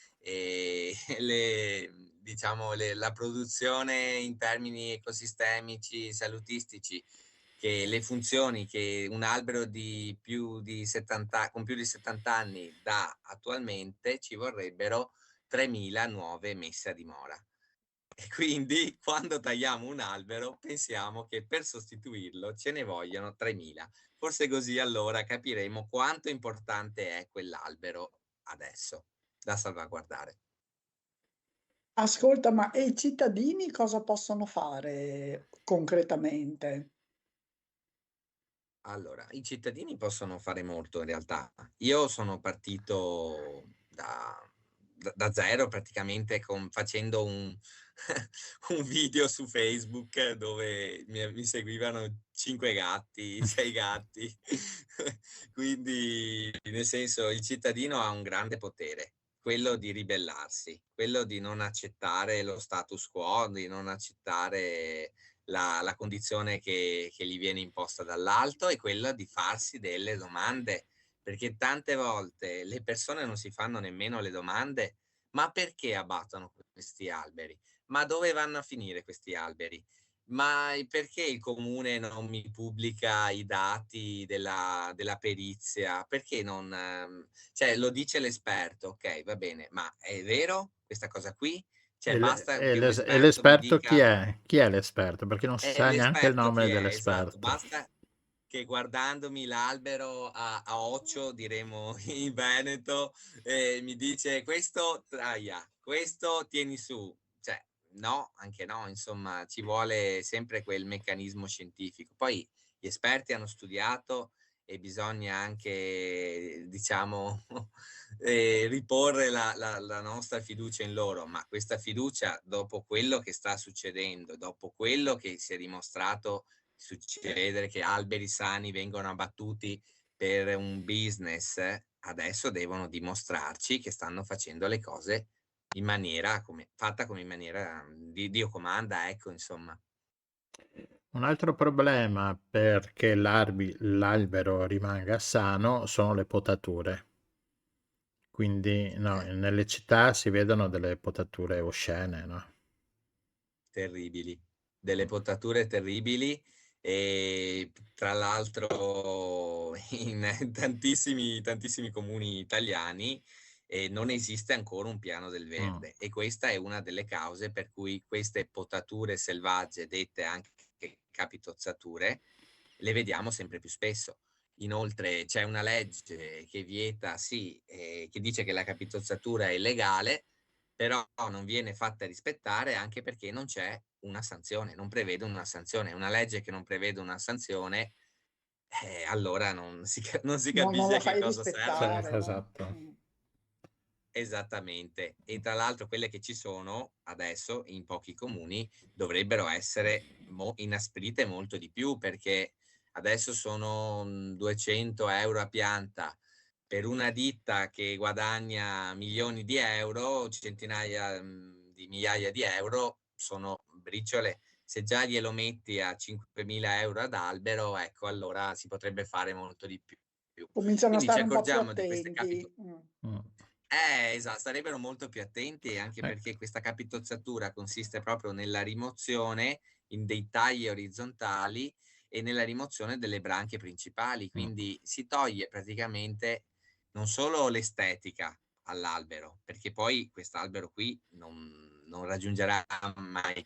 la produzione in termini ecosistemici, salutistici, che le funzioni che un albero di con più di 70 anni dà attualmente, ci vorrebbero 3.000 nuove messe a dimora. E quindi quando tagliamo un albero pensiamo che per sostituirlo ce ne vogliono 3.000. Forse così allora capiremo quanto importante è quell'albero adesso da salvaguardare. Ascolta, ma i cittadini cosa possono fare concretamente? Allora, i cittadini possono fare molto in realtà. Io sono partito da zero praticamente facendo un, un video su Facebook dove mi seguivano 5 gatti, 6 gatti. Quindi, nel senso, il cittadino ha un grande potere. quello di ribellarsi, quello di non accettare lo status quo, di non accettare la condizione che gli viene imposta dall'alto, e quello di farsi delle domande, perché tante volte le persone non si fanno nemmeno le domande: ma perché abbattono questi alberi? Ma dove vanno a finire questi alberi? Ma perché il comune non mi pubblica i dati della perizia? Perché non, cioè, lo dice l'esperto, ok, va bene, ma è vero questa cosa qui? Cioè, basta che un E esperto mi l'esperto chi dica. è? Chi è l'esperto? Perché non si sa neanche il L'esperto chi nome è? Esatto, dell'esperto. basta che guardandomi l'albero a occhio, diremo in Veneto, mi dice questo traia, questo tieni su. Cioè, no, anche no, insomma, ci vuole sempre quel meccanismo scientifico. Poi gli esperti hanno studiato e bisogna anche, diciamo, riporre la nostra fiducia in loro, ma questa fiducia, dopo quello che sta succedendo, dopo quello che si è dimostrato succedere, che alberi sani vengono abbattuti per un business, adesso devono dimostrarci che stanno facendo le cose in maniera fatta come in maniera di Dio comanda, ecco, insomma. Un altro problema perché l'albero rimanga sano sono le potature. Quindi no, Eh. nelle città si vedono delle potature oscene, no? Terribili, delle potature terribili, e tra l'altro in tantissimi comuni italiani non esiste ancora un piano del verde, e questa è una delle cause per cui queste potature selvagge, dette anche capitozzature, le vediamo sempre più spesso. Inoltre c'è una legge che vieta, sì, che dice che la capitozzatura è illegale, però non viene fatta rispettare, anche perché non c'è una sanzione, non prevede una sanzione. Una legge che non prevede una sanzione, allora non si Non la capisce che fai cosa serve. rispettare, no? Esatto. Esattamente. E tra l'altro quelle che ci sono adesso in pochi comuni dovrebbero essere inasprite molto di più, perché adesso sono 200 euro a pianta. Per una ditta che guadagna milioni di euro, centinaia di migliaia di euro, sono briciole. Se già glielo metti a 5.000 euro ad albero, ecco, allora si potrebbe fare molto di più. Cominciano a Quindi ci stare un po' più accorgiamo di queste attenti. Mm. esatto, sarebbero molto più attenti, anche Ecco. perché questa capitozzatura consiste proprio nella rimozione in dei tagli orizzontali e nella rimozione delle branchie principali, quindi si toglie praticamente non solo l'estetica all'albero, perché poi quest'albero qui non raggiungerà mai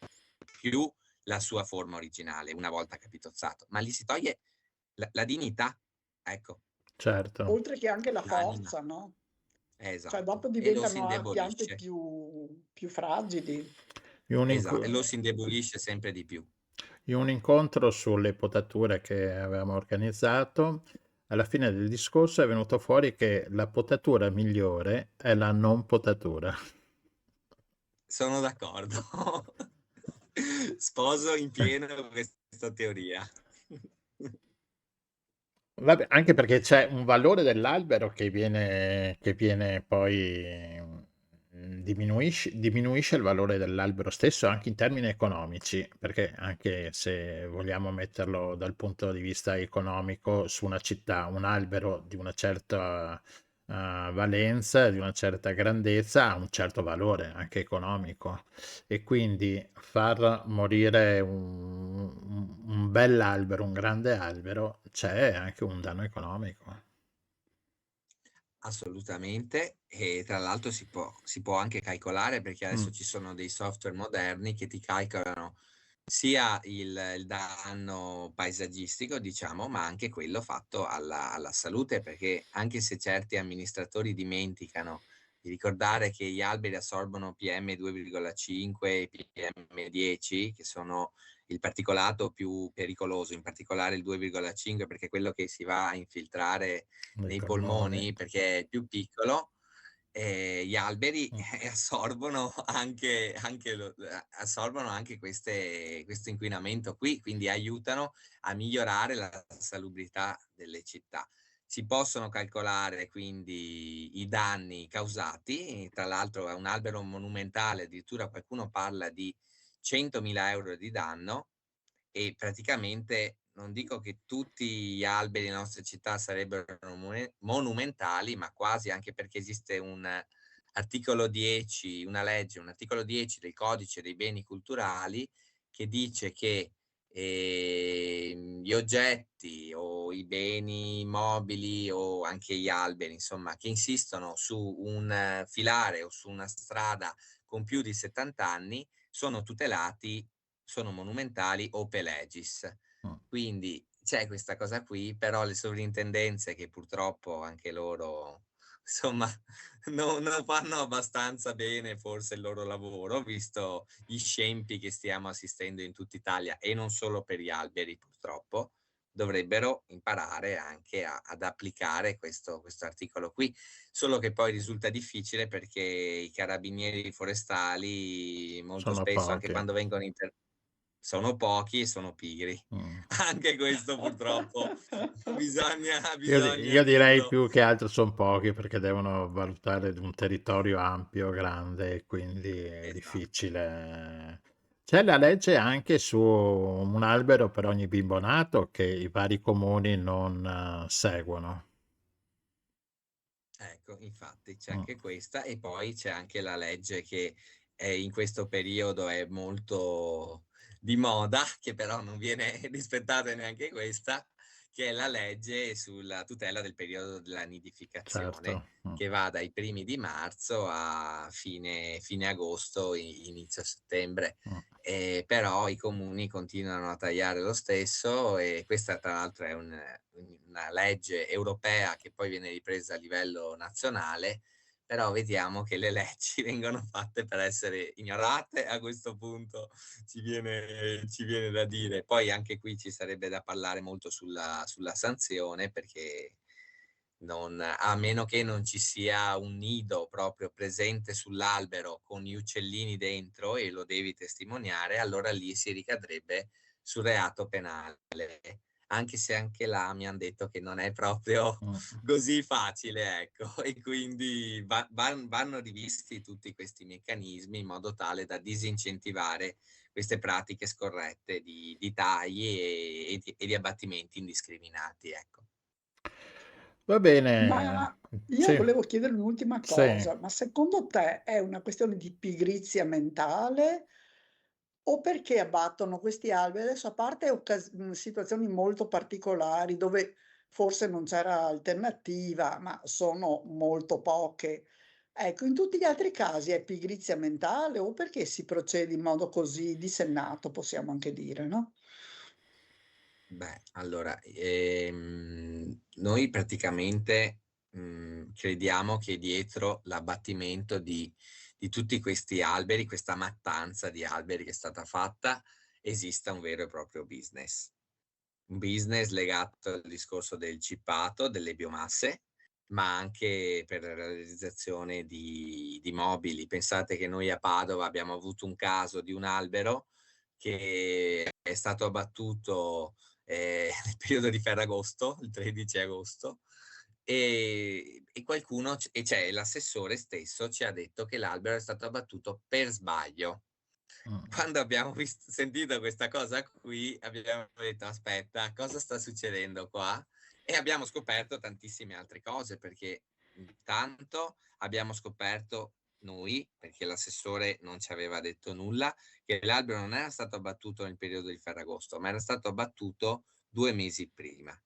più la sua forma originale una volta capitozzato, ma gli si toglie la dignità, ecco, Certo. Oltre che anche la l'anima. forza, no? Cioè Esatto, dopo e lo si diventano piante indebolisce. più fragili. Io un, Esatto, e inco- lo si indebolisce sempre di più. io un incontro sulle potature che avevamo organizzato, alla fine del discorso è venuto fuori che la potatura migliore è la non potatura. Sono d'accordo. Sposo in pieno questa teoria. Vabbè, anche perché c'è un valore dell'albero che viene poi diminuisce il valore dell'albero stesso anche in termini economici, perché anche se vogliamo metterlo dal punto di vista economico, su una città un albero di una certa valenza, di una certa grandezza, ha un certo valore anche economico, e quindi far morire un bell'albero, un grande albero, c'è anche un danno economico. Assolutamente, e tra l'altro si può anche calcolare, perché adesso Mm. ci sono dei software moderni che ti calcolano sia il danno paesaggistico, diciamo, ma anche quello fatto alla salute, perché anche se certi amministratori dimenticano di ricordare che gli alberi assorbono PM2,5 e PM10, che sono il particolato più pericoloso, in particolare il 2,5, perché è quello che si va a infiltrare nei polmoni, perché è il più piccolo. Gli alberi assorbono anche questo inquinamento qui, quindi aiutano a migliorare la salubrità delle città. Si possono calcolare quindi i danni causati, tra l'altro è un albero monumentale, addirittura qualcuno parla di 100.000 euro di danno, e praticamente non dico che tutti gli alberi nelle nostre città sarebbero monumentali, ma quasi, anche perché esiste un articolo 10, una legge, un articolo 10 del Codice dei beni culturali che dice che gli oggetti o i beni mobili o anche gli alberi, insomma, che insistono su un filare o su una strada con più di 70 anni sono tutelati, sono monumentali o legis. Mm. Quindi c'è questa cosa qui, però le sovrintendenze, che purtroppo anche loro, insomma, non fanno abbastanza bene forse il loro lavoro, visto gli scempi che stiamo assistendo in tutta Italia, e non solo per gli alberi purtroppo, dovrebbero imparare anche ad applicare questo articolo qui. Solo che poi risulta difficile perché i carabinieri forestali molto Sono spesso, anche pochi. quando vengono sono pochi e sono pigri. Mm. Anche questo purtroppo bisogna Io direi dirlo. più che altro son pochi, perché devono valutare un territorio ampio, grande, e quindi è Esatto. difficile. C'è la legge anche su un albero per ogni bimbo nato che i vari comuni non seguono. Ecco, infatti c'è Mh, anche questa, e poi c'è anche la legge che in questo periodo è molto di moda, che però non viene rispettata neanche questa, che è la legge sulla tutela del periodo della nidificazione, certo. che va dai primi di marzo a fine agosto, inizio settembre. Mh. Però i comuni continuano a tagliare lo stesso, e questa tra l'altro è una legge europea che poi viene ripresa a livello nazionale, però vediamo che le leggi vengono fatte per essere ignorate, a questo punto ci viene da dire. Poi anche qui ci sarebbe da parlare molto sulla sanzione, perché a meno che non ci sia un nido proprio presente sull'albero con gli uccellini dentro e lo devi testimoniare, allora lì si ricadrebbe sul reato penale. Anche se anche là mi han detto che non è proprio Mh. così facile, ecco. E quindi vanno rivisti tutti questi meccanismi in modo tale da disincentivare queste pratiche scorrette di tagli e di abbattimenti indiscriminati, ecco. Va bene. Ma io Sì, volevo chiedere un'ultima sì. cosa, ma secondo te è una questione di pigrizia mentale o perché abbattono questi alberi? Adesso, a parte situazioni molto particolari dove forse non c'era alternativa, ma sono molto poche. Ecco, in tutti gli altri casi è pigrizia mentale o perché si procede in modo così dissennato, possiamo anche dire, no? Beh, allora, noi praticamente, crediamo che dietro l'abbattimento di tutti questi alberi, questa mattanza di alberi che è stata fatta, esista un vero e proprio business. Un business legato al discorso del cippato, delle biomasse, ma anche per la realizzazione di mobili. Pensate che noi a Padova abbiamo avuto un caso di un albero che è stato abbattuto nel periodo di Ferragosto, il 13 agosto, e qualcuno, e cioè l'assessore stesso ci ha detto che l'albero è stato abbattuto per sbaglio. Mh. Quando abbiamo sentito questa cosa qui, abbiamo detto: aspetta, cosa sta succedendo qua? E abbiamo scoperto tantissime altre cose, perché intanto abbiamo scoperto noi, perché l'assessore non ci aveva detto nulla, che l'albero non era stato abbattuto nel periodo di Ferragosto, ma era stato abbattuto 2 mesi prima.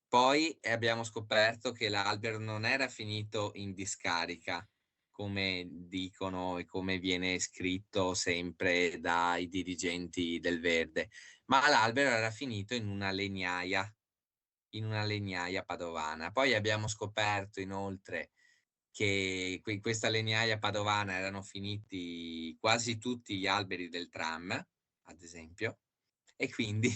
Poi abbiamo scoperto che l'albero non era finito in discarica, come dicono e come viene scritto sempre dai dirigenti del Verde, ma l'albero era finito in una legnaia padovana. Poi abbiamo scoperto inoltre che in questa legnaia padovana erano finiti quasi tutti gli alberi del tram, ad esempio, e quindi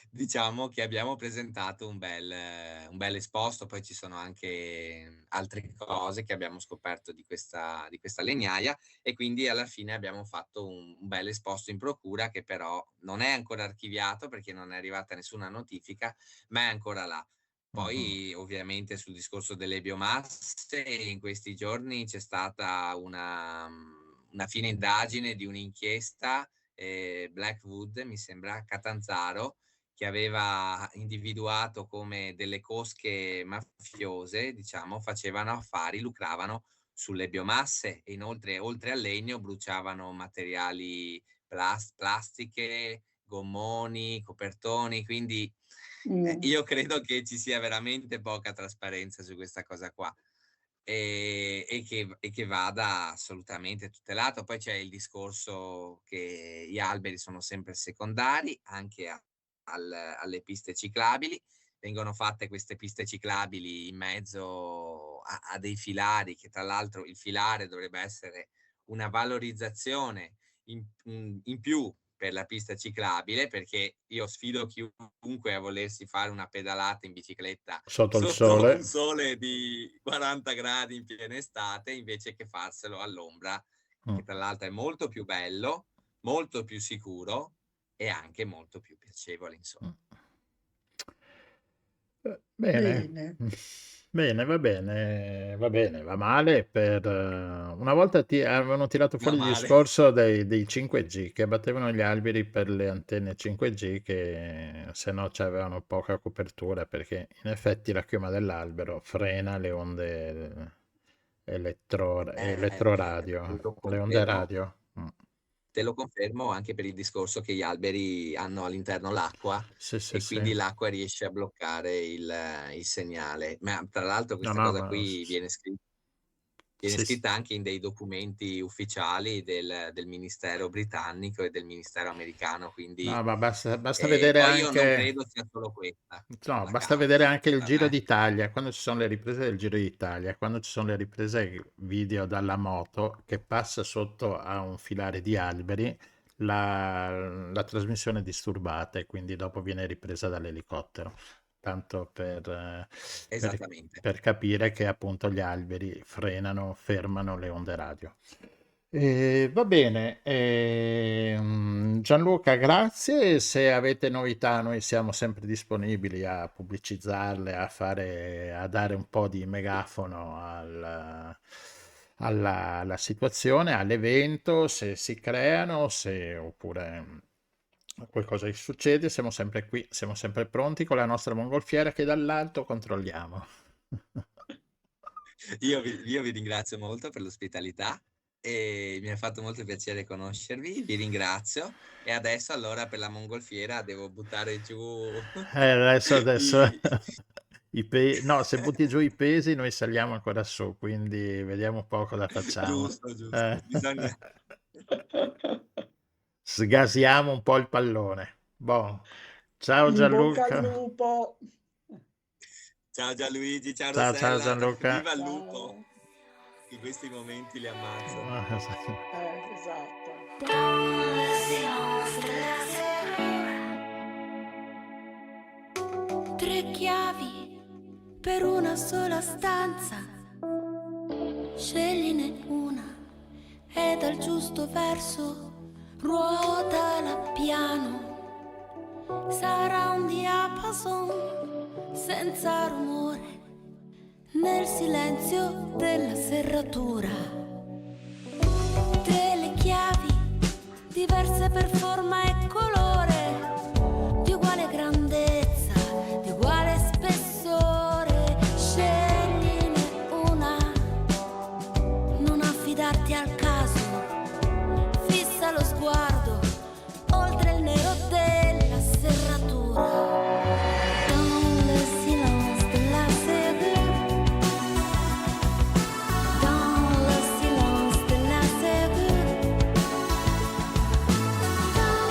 diciamo che abbiamo presentato un bel esposto. Poi ci sono anche altre cose che abbiamo scoperto di questa legnaia, e quindi alla fine abbiamo fatto un bel esposto in procura, che però non è ancora archiviato perché non è arrivata nessuna notifica, ma è ancora là. Poi ovviamente sul discorso delle biomasse, in questi giorni c'è stata una fine indagine di un'inchiesta, Blackwood, mi sembra, a Catanzaro, che aveva individuato come delle cosche mafiose, diciamo, facevano affari, lucravano sulle biomasse e inoltre, oltre al legno, bruciavano materiali plastiche, gommoni, copertoni, quindi io credo che ci sia veramente poca trasparenza su questa cosa qua e che vada assolutamente tutelato. Poi c'è il discorso che gli alberi sono sempre secondari anche alle piste ciclabili. Vengono fatte queste piste ciclabili in mezzo a dei filari, che tra l'altro il filare dovrebbe essere una valorizzazione in più per la pista ciclabile, perché io sfido chiunque a volersi fare una pedalata in bicicletta Sotto il sotto sole. un sole di 40 gradi in piena estate, invece che farselo all'ombra, che tra l'altro è molto più bello, molto più sicuro e anche molto più piacevole, insomma. Bene. Bene. Bene, va bene, va male per una volta avevano tirato Va fuori il male. discorso dei 5G, che battevano gli alberi per le antenne 5G, che se no c'avevano poca copertura, perché in effetti la chioma dell'albero frena le onde elettroradio, Lo le onde confermo. radio. Te lo confermo anche per il discorso che gli alberi hanno all'interno l'acqua Sì, sì, e sì. quindi l'acqua riesce a bloccare il segnale. Ma tra l'altro No, questa no, cosa ma qui viene sì, sì. scritta anche in dei documenti ufficiali del Ministero britannico e del Ministero americano, quindi No, ma basta vedere poi io non anche. credo sia solo questa No, la basta causa, vedere anche il Giro eh. d'Italia, quando ci sono le riprese del Giro d'Italia, quando ci sono le riprese video dalla moto che passa sotto a un filare di alberi, la trasmissione è disturbata e quindi dopo viene ripresa dall'elicottero. Tanto Esattamente. per capire che appunto gli alberi fermano le onde radio. Va bene, Gianluca, grazie. Se avete novità, noi siamo sempre disponibili a pubblicizzarle, a dare un po' di megafono alla situazione, all'evento, se si creano, oppure qualcosa che succede, siamo sempre qui, siamo sempre pronti con la nostra mongolfiera che dall'alto controlliamo. Io vi ringrazio molto per l'ospitalità e mi ha fatto molto piacere conoscervi, vi ringrazio e adesso allora per la mongolfiera devo buttare giù Adesso i- no, se butti giù i pesi noi saliamo ancora su, quindi vediamo un po' cosa facciamo. Giusto, bisogna... Sgasiamo un po' il pallone. Boh. Ciao In bocca al Gianluca. lupo. Ciao Gianluigi, ciao Ciao Rossella, Gianluca. viva il lupo, Ciao. in questi momenti li ammazzo. Esatto. Tre chiavi per una sola stanza, scegliene una e dal giusto verso ruotala piano. Sarà un diapason senza rumore nel silenzio della serratura. Tre chiavi diverse per forma e colore, di uguale grandezza, di uguale spessore. Scegliene una, non affidarti al caso, fissa lo sguardo oltre il nero della serratura. Dans le silence de la serrure, dans le silence de la serrure, dans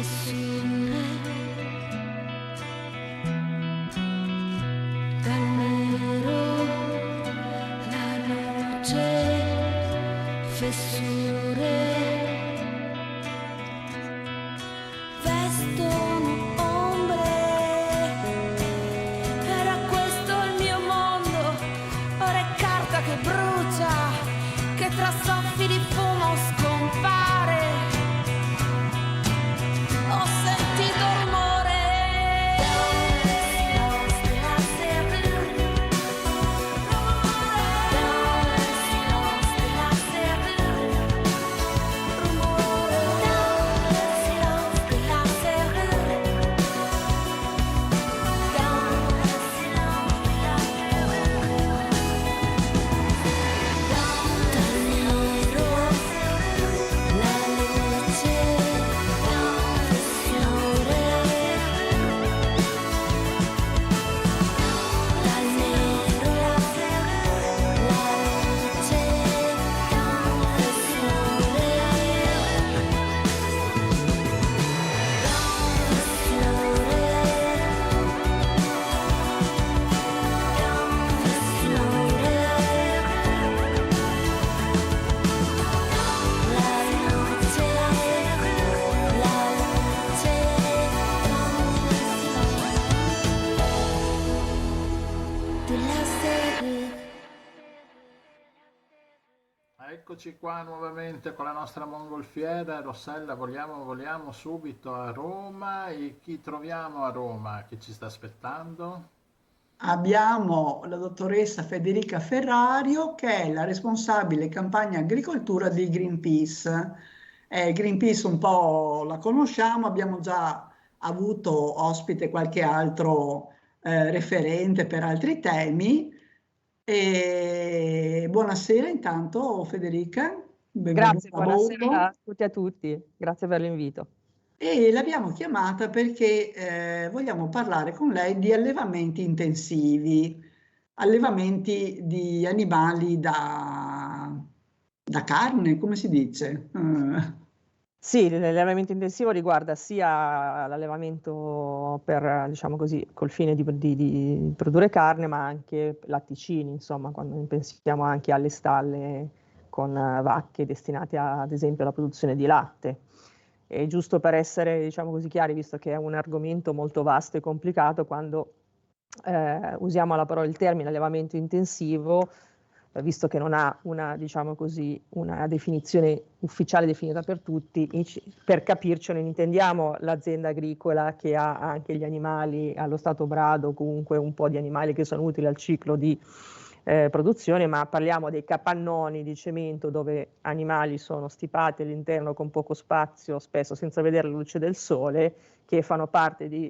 fessure, dal nero la luce, fessure, vestono ombre, era questo il mio mondo, ora è carta che brucia, che tra soffi di fumo scompare. Ho sentito rumore della sera, Eccoci qua nuovamente con la nostra mongolfiera. Rossella, voliamo subito a Roma. E chi troviamo a Roma che ci sta aspettando? Abbiamo la dottoressa Federica Ferrario, che è la responsabile campagna agricoltura di Greenpeace. Greenpeace un po' la conosciamo, abbiamo già avuto ospite qualche altro referente per altri temi. E buonasera intanto Federica, benvenuta Grazie, a bordo. buonasera a tutti e a tutti, grazie per l'invito. E l'abbiamo chiamata perché vogliamo parlare con lei di allevamenti intensivi, allevamenti di animali da carne, come si dice? Sì, l'allevamento intensivo riguarda sia l'allevamento per, diciamo così, col fine di produrre carne, ma anche latticini, insomma, quando pensiamo anche alle stalle con vacche destinate ad esempio alla produzione di latte. E giusto per essere, diciamo così, chiari, visto che è un argomento molto vasto e complicato, quando usiamo il termine allevamento intensivo, visto che non ha una, diciamo così, una definizione ufficiale definita per tutti, per capirci non intendiamo l'azienda agricola che ha anche gli animali allo stato brado, comunque un po' di animali che sono utili al ciclo di produzione, ma parliamo dei capannoni di cemento dove animali sono stipati all'interno con poco spazio, spesso senza vedere la luce del sole, che fanno parte di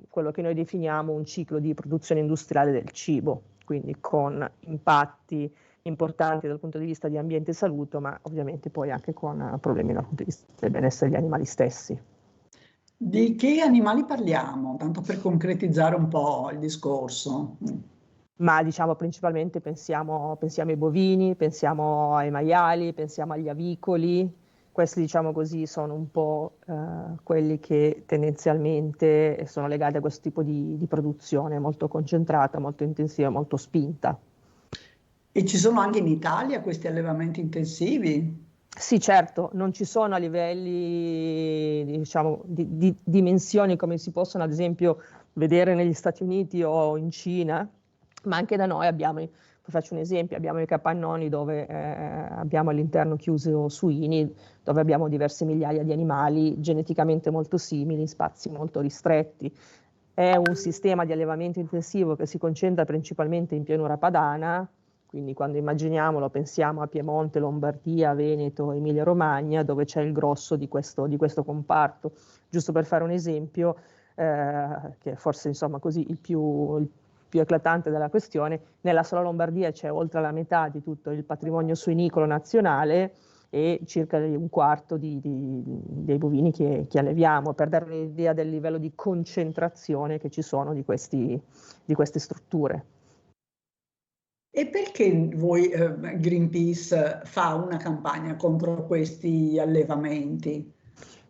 quello che noi definiamo un ciclo di produzione industriale del cibo, quindi con impatti importanti dal punto di vista di ambiente e salute, ma ovviamente poi anche con problemi dal punto di vista del benessere degli animali stessi. Di che animali parliamo? Tanto per concretizzare un po' il discorso. Ma diciamo principalmente pensiamo ai bovini, pensiamo ai maiali, pensiamo agli avicoli. Questi, diciamo così, sono un po' quelli che tendenzialmente sono legati a questo tipo di produzione molto concentrata, molto intensiva, molto spinta. E ci sono anche in Italia questi allevamenti intensivi? Sì, certo, non ci sono a livelli, diciamo, di dimensioni come si possono ad esempio vedere negli Stati Uniti o in Cina, ma anche da noi abbiamo, faccio un esempio, abbiamo i capannoni dove abbiamo all'interno chiuso suini, dove abbiamo diverse migliaia di animali geneticamente molto simili, in spazi molto ristretti. È un sistema di allevamento intensivo che si concentra principalmente in pianura padana, quindi quando immaginiamolo pensiamo a Piemonte, Lombardia, Veneto, Emilia-Romagna, dove c'è il grosso di questo comparto. Giusto per fare un esempio, che forse insomma così il più eclatante della questione, nella sola Lombardia c'è oltre la metà di tutto il patrimonio suinicolo nazionale e circa un quarto dei bovini che alleviamo, per dare un'idea del livello di concentrazione che ci sono di queste strutture. E perché voi, Greenpeace, fa una campagna contro questi allevamenti?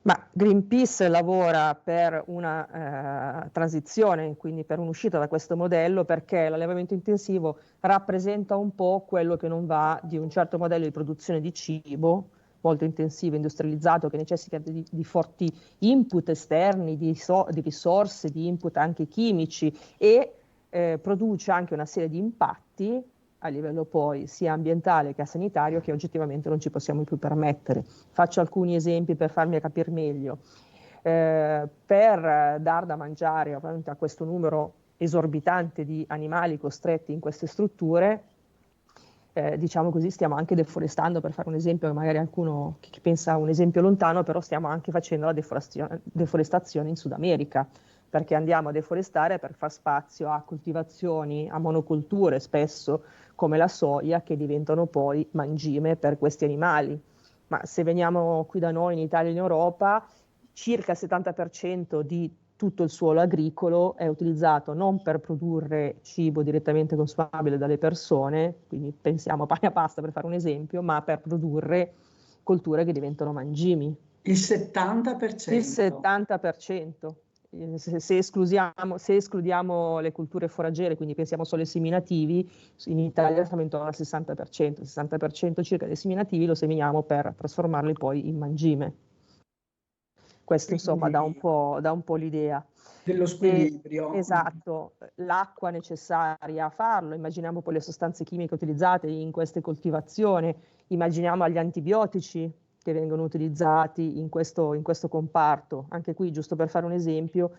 Ma Greenpeace lavora per una transizione, quindi per un'uscita da questo modello, perché l'allevamento intensivo rappresenta un po' quello che non va di un certo modello di produzione di cibo, molto intensivo, industrializzato, che necessita di forti input esterni, di risorse, di input anche chimici e produce anche una serie di impatti a livello poi sia ambientale che sanitario che oggettivamente non ci possiamo più permettere. Faccio alcuni esempi per farmi capire meglio. Per dar da mangiare ovviamente a questo numero esorbitante di animali costretti in queste strutture, diciamo così, stiamo anche deforestando, per fare un esempio, magari qualcuno che pensa a un esempio lontano, però stiamo anche facendo la deforestazione in Sud America, perché andiamo a deforestare per far spazio a coltivazioni, a monoculture spesso come la soia, che diventano poi mangime per questi animali. Ma se veniamo qui da noi in Italia e in Europa, circa il 70% di tutto il suolo agricolo è utilizzato non per produrre cibo direttamente consumabile dalle persone, quindi pensiamo a pane e pasta per fare un esempio, ma per produrre colture che diventano mangimi. Il 70%. Il 70%. Se escludiamo le culture foraggere, quindi pensiamo solo ai seminativi, in Italia siamo intorno al 60%. Il 60% circa dei seminativi lo seminiamo per trasformarli poi in mangime. Questo insomma dà un po' l'idea. Dello squilibrio. Esatto, l'acqua necessaria a farlo, immaginiamo poi le sostanze chimiche utilizzate in queste coltivazioni, immaginiamo gli antibiotici che vengono utilizzati in questo comparto. Anche qui, giusto per fare un esempio,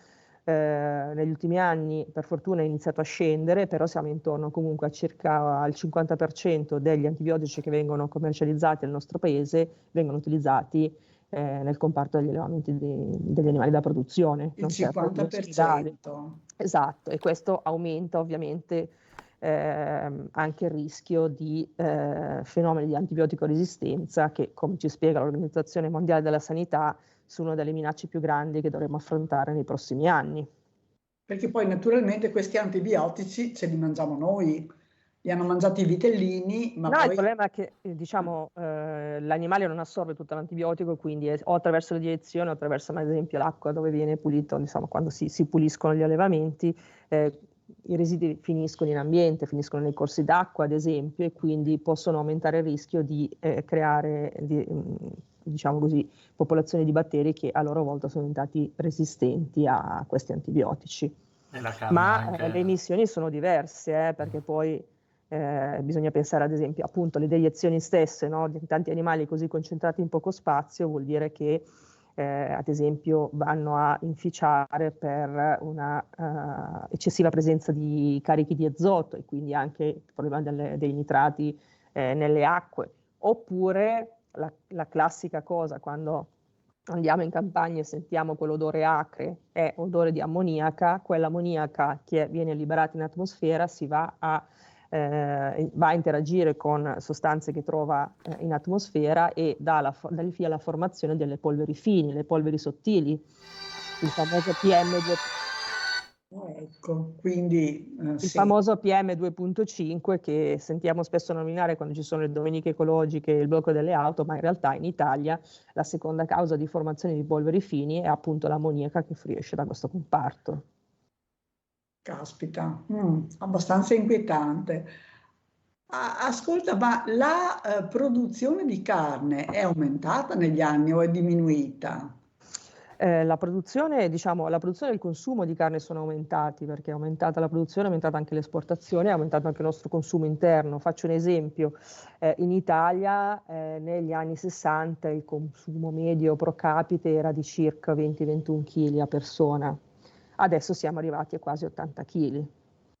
negli ultimi anni per fortuna è iniziato a scendere, però siamo intorno comunque a circa al 50% degli antibiotici che vengono commercializzati nel nostro paese vengono utilizzati nel comparto degli allevamenti degli animali da produzione. Il 50%. Esatto, e questo aumenta ovviamente anche il rischio di fenomeni di antibiotico resistenza che, come ci spiega l'Organizzazione Mondiale della Sanità, sono delle minacce più grandi che dovremo affrontare nei prossimi anni. Perché poi naturalmente questi antibiotici ce li mangiamo noi, li hanno mangiati i vitellini, ma no, poi... il problema è che diciamo l'animale non assorbe tutto l'antibiotico, quindi o attraverso le direzioni o attraverso ad esempio l'acqua dove viene pulito, insomma, quando si puliscono gli allevamenti, i residui finiscono in ambiente, finiscono nei corsi d'acqua ad esempio, e quindi possono aumentare il rischio di creare diciamo così, popolazioni di batteri che a loro volta sono diventati resistenti a questi antibiotici. Ma le emissioni sono diverse, perché poi bisogna pensare ad esempio appunto alle deiezioni stesse, no? Di tanti animali così concentrati in poco spazio vuol dire che ad esempio vanno a inficiare per una eccessiva presenza di carichi di azoto e quindi anche il problema dei nitrati nelle acque, oppure la classica cosa quando andiamo in campagna e sentiamo quell'odore acre è odore di ammoniaca, quell'ammoniaca che viene liberata in atmosfera si va a interagire con sostanze che trova in atmosfera e dà il via alla formazione delle polveri fini, le polveri sottili, il famoso PM2. Ecco, quindi Il sì. famoso PM2.5 che sentiamo spesso nominare quando ci sono le domeniche ecologiche e il blocco delle auto, ma in realtà in Italia la seconda causa di formazione di polveri fini è appunto l'ammoniaca che fuoriesce da questo comparto. Caspita, abbastanza inquietante. Ascolta, ma la produzione di carne è aumentata negli anni o è diminuita? La produzione, diciamo, la produzione e il consumo di carne sono aumentati perché è aumentata la produzione, è aumentata anche l'esportazione, è aumentato anche il nostro consumo interno. Faccio un esempio, in Italia negli anni 60 il consumo medio pro capite era di circa 20-21 kg a persona, adesso siamo arrivati a quasi 80 kg.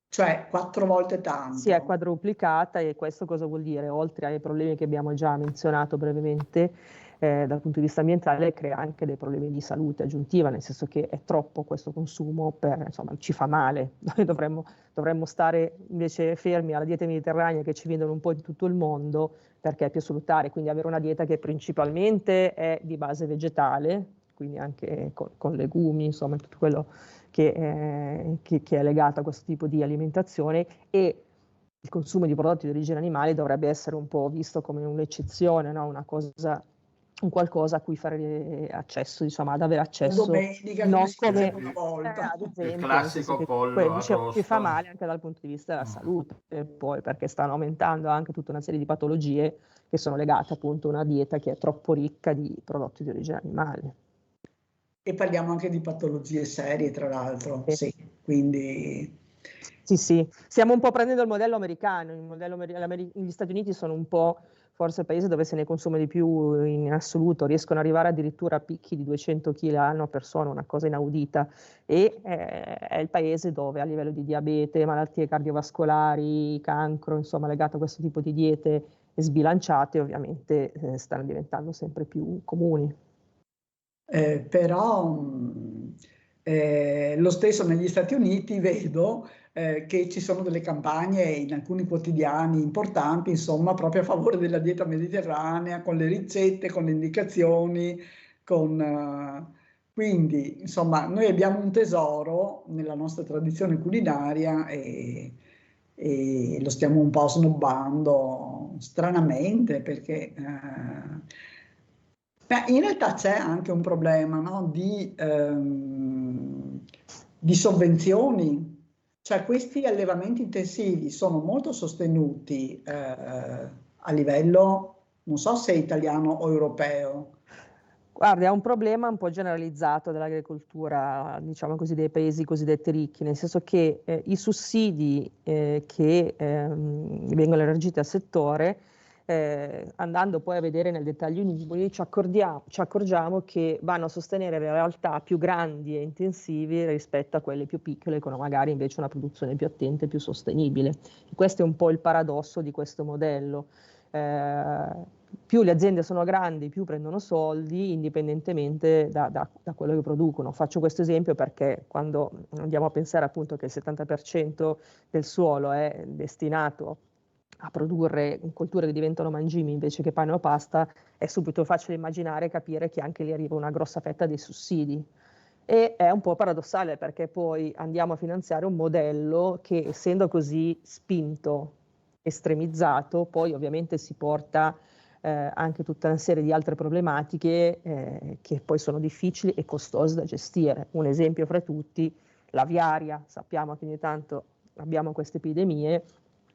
Cioè 4 volte tanto. Si è quadruplicata e questo cosa vuol dire? Oltre ai problemi che abbiamo già menzionato brevemente, dal punto di vista ambientale crea anche dei problemi di salute aggiuntiva, nel senso che è troppo questo consumo, insomma, ci fa male. Noi dovremmo stare invece fermi alla dieta mediterranea che ci vendono un po' in tutto il mondo perché è più salutare, quindi avere una dieta che principalmente è di base vegetale, quindi anche con legumi, insomma tutto quello che è legato a questo tipo di alimentazione, e il consumo di prodotti di origine animale dovrebbe essere un po' visto come un'eccezione, no? Una cosa un qualcosa a cui fare accesso, insomma, ad avere La accesso, domenica come non si come faceva una volta. ad Il esempio, nel senso classico che pollo dicevo, che fa arrosto. male anche dal punto di vista della Mm. salute, e poi perché stanno aumentando anche tutta una serie di patologie che sono legate appunto a una dieta che è troppo ricca di prodotti di origine animale. E parliamo anche di patologie serie, tra l'altro, Sì. sì, quindi Sì, stiamo un po' prendendo il modello americano, gli Stati Uniti sono un po' forse il paese dove se ne consuma di più in assoluto, riescono ad arrivare addirittura a picchi di 200 kg l'anno a persona, una cosa inaudita, e è il paese dove a livello di diabete, malattie cardiovascolari, cancro, insomma legato a questo tipo di diete sbilanciate, ovviamente stanno diventando sempre più comuni. Però lo stesso negli Stati Uniti vedo che ci sono delle campagne in alcuni quotidiani importanti, insomma, proprio a favore della dieta mediterranea, con le ricette, con le indicazioni, quindi, insomma, noi abbiamo un tesoro nella nostra tradizione culinaria e lo stiamo un po' snobbando stranamente perché in realtà c'è anche un problema, no, di sovvenzioni, cioè questi allevamenti intensivi sono molto sostenuti a livello, non so se italiano o europeo. Guarda, è un problema un po' generalizzato dell'agricoltura, diciamo così, dei paesi cosiddetti ricchi, nel senso che i sussidi che vengono elargiti al settore, andando poi a vedere nel dettaglio i numeri, ci accorgiamo che vanno a sostenere le realtà più grandi e intensive rispetto a quelle più piccole, con magari invece una produzione più attenta e più sostenibile. Questo è un po' il paradosso di questo modello. Più le aziende sono grandi, più prendono soldi indipendentemente da quello che producono. Faccio questo esempio perché quando andiamo a pensare appunto che il 70% del suolo è destinato a produrre colture che diventano mangimi invece che pane o pasta, è subito facile immaginare e capire che anche lì arriva una grossa fetta dei sussidi. E è un po' paradossale perché poi andiamo a finanziare un modello che, essendo così spinto, estremizzato, poi ovviamente si porta anche tutta una serie di altre problematiche che poi sono difficili e costose da gestire. Un esempio fra tutti, l'aviaria. Sappiamo che ogni tanto abbiamo queste epidemie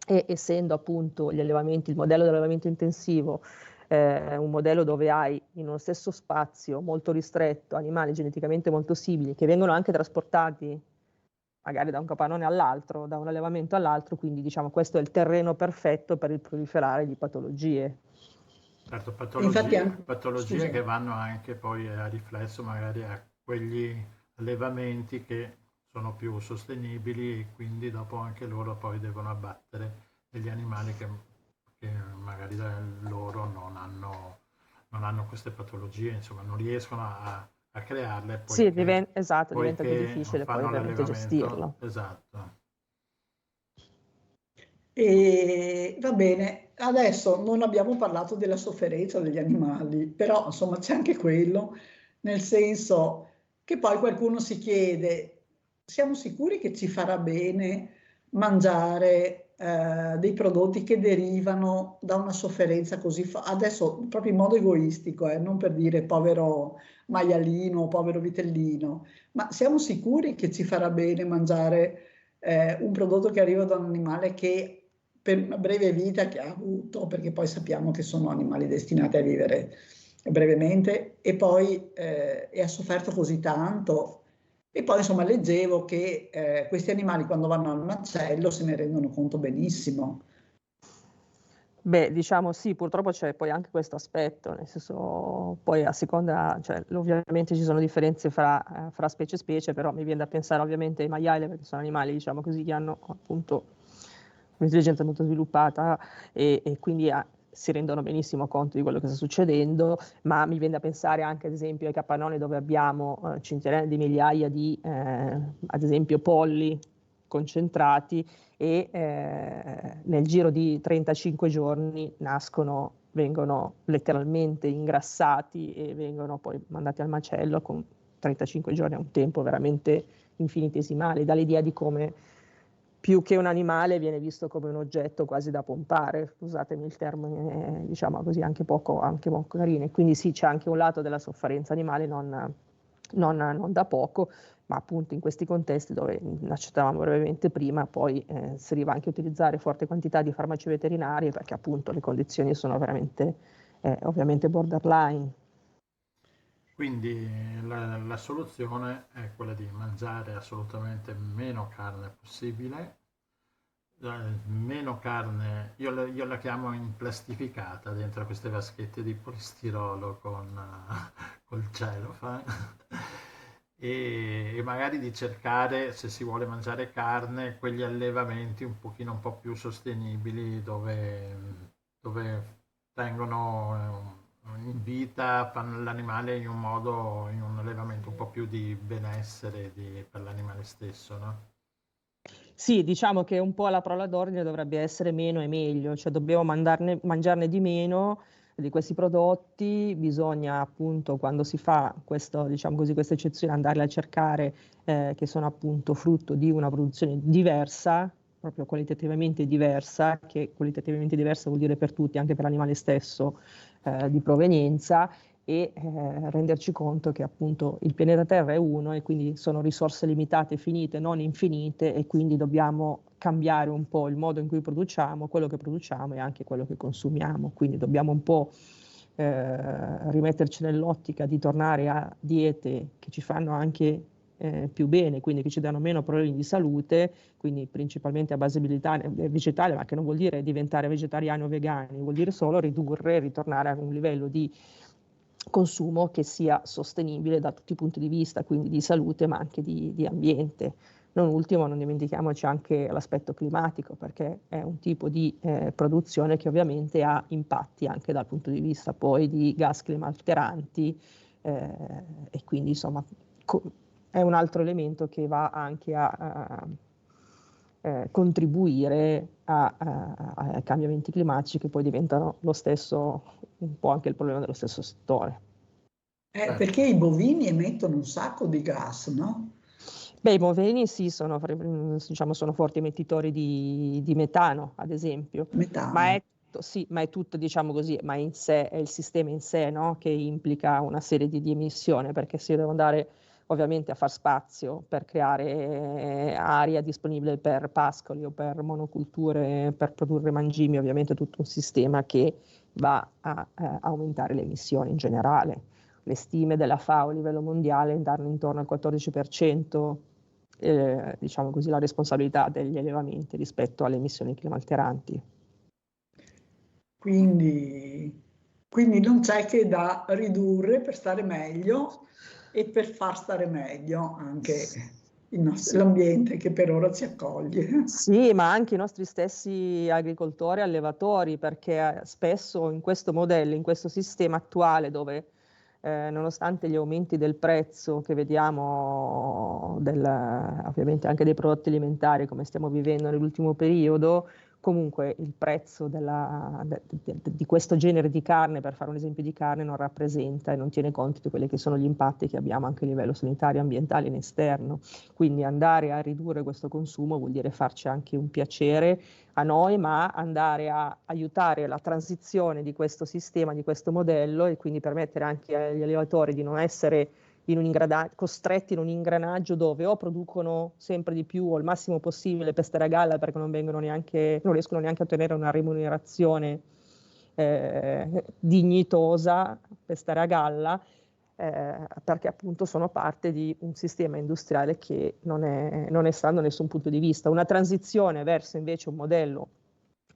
e essendo appunto gli allevamenti, il modello dell'allevamento intensivo, un modello dove hai in uno stesso spazio molto ristretto animali geneticamente molto simili che vengono anche trasportati magari da un capannone all'altro, da un allevamento all'altro, quindi diciamo questo è il terreno perfetto per il proliferare di patologie. Certo, Infatti, patologie scusa. che vanno anche poi a riflesso magari a quegli allevamenti che sono più sostenibili e quindi dopo anche loro poi devono abbattere degli animali che magari loro non hanno queste patologie, insomma non riescono a crearle Sì, poiché esatto, diventa più non difficile poi fanno ovviamente l'allevamento. gestirlo. Esatto. E va bene, adesso non abbiamo parlato della sofferenza degli animali, però insomma c'è anche quello, nel senso che poi qualcuno si chiede, siamo sicuri che ci farà bene mangiare dei prodotti che derivano da una sofferenza così, adesso proprio in modo egoistico, non per dire povero maialino, povero vitellino, ma siamo sicuri che ci farà bene mangiare un prodotto che arriva da un animale che per una breve vita che ha avuto, perché poi sappiamo che sono animali destinati a vivere brevemente, e poi ha sofferto così tanto. E poi insomma leggevo che questi animali quando vanno al macello se ne rendono conto benissimo. Beh, diciamo sì, purtroppo c'è poi anche questo aspetto, nel senso poi a seconda, cioè ovviamente ci sono differenze fra specie e specie, però mi viene da pensare ovviamente ai maiali perché sono animali, diciamo così, che hanno appunto un'intelligenza molto sviluppata e quindi si rendono benissimo conto di quello che sta succedendo, ma mi viene da pensare anche ad esempio ai capannoni dove abbiamo centinaia di migliaia di, ad esempio, polli concentrati e nel giro di 35 giorni vengono letteralmente ingrassati e vengono poi mandati al macello con 35 giorni, è un tempo veramente infinitesimale, dà l'idea di come più che un animale viene visto come un oggetto quasi da pompare, scusatemi il termine, diciamo così, anche poco carino. E quindi sì, c'è anche un lato della sofferenza animale non da poco, ma appunto in questi contesti dove accennavamo brevemente prima, poi si arriva anche a utilizzare forti quantità di farmaci veterinari perché appunto le condizioni sono veramente ovviamente borderline. Quindi la soluzione è quella di mangiare assolutamente meno carne possibile, meno carne, io la chiamo implastificata dentro queste vaschette di polistirolo col cellophane, e magari di cercare, se si vuole mangiare carne, quegli allevamenti un po' più sostenibili dove tengono in vita l'animale in un allevamento un po' più di benessere per l'animale stesso, no? Sì, diciamo che un po' la parola d'ordine dovrebbe essere meno e meglio, cioè dobbiamo mangiarne di meno di questi prodotti, bisogna appunto quando si fa questo, diciamo così, questa eccezione andarle a cercare che sono appunto frutto di una produzione diversa, proprio qualitativamente diversa, che qualitativamente diversa vuol dire per tutti, anche per l'animale stesso, di provenienza, e renderci conto che appunto il pianeta Terra è uno e quindi sono risorse limitate, finite, non infinite, e quindi dobbiamo cambiare un po' il modo in cui produciamo, quello che produciamo e anche quello che consumiamo. Quindi dobbiamo un po' rimetterci nell'ottica di tornare a diete che ci fanno anche più bene, quindi che ci danno meno problemi di salute, quindi principalmente a base vegetale, ma che non vuol dire diventare vegetariani o vegani, vuol dire solo ridurre, ritornare a un livello di consumo che sia sostenibile da tutti i punti di vista, quindi di salute ma anche di ambiente. Non ultimo, non dimentichiamoci anche l'aspetto climatico, perché è un tipo di produzione che ovviamente ha impatti anche dal punto di vista poi di gas climalteranti, e quindi insomma è un altro elemento che va anche a contribuire ai cambiamenti climatici, che poi diventano lo stesso, un po' anche il problema dello stesso settore. Perché i bovini emettono un sacco di gas, no? Beh, i bovini sì, sono forti emettitori di metano, ad esempio. Metano. Ma è tutto, diciamo così, ma in sé è il sistema in sé, no? Che implica una serie di emissioni, perché si deve andare ovviamente a far spazio per creare aria disponibile per pascoli o per monoculture, per produrre mangimi, ovviamente tutto un sistema che va a aumentare le emissioni in generale. Le stime della FAO a livello mondiale danno intorno al 14%, diciamo così, la responsabilità degli allevamenti rispetto alle emissioni climalteranti. Quindi non c'è che da ridurre per stare meglio e per far stare meglio anche l'ambiente che per ora ci accoglie. Sì, ma anche i nostri stessi agricoltori e allevatori, perché spesso in questo modello, in questo sistema attuale dove nonostante gli aumenti del prezzo che vediamo ovviamente anche dei prodotti alimentari come stiamo vivendo nell'ultimo periodo, comunque il prezzo di questo genere di carne, per fare un esempio di carne, non rappresenta e non tiene conto di quelli che sono gli impatti che abbiamo anche a livello sanitario, ambientale e esterno. Quindi andare a ridurre questo consumo vuol dire farci anche un piacere a noi, ma andare a aiutare la transizione di questo sistema, di questo modello, e quindi permettere anche agli allevatori di non essere costretti in un ingranaggio dove o producono sempre di più o il massimo possibile per stare a galla, perché non riescono neanche a ottenere una remunerazione dignitosa per stare a galla, perché appunto sono parte di un sistema industriale che non è sano da nessun punto di vista. Una transizione verso invece un modello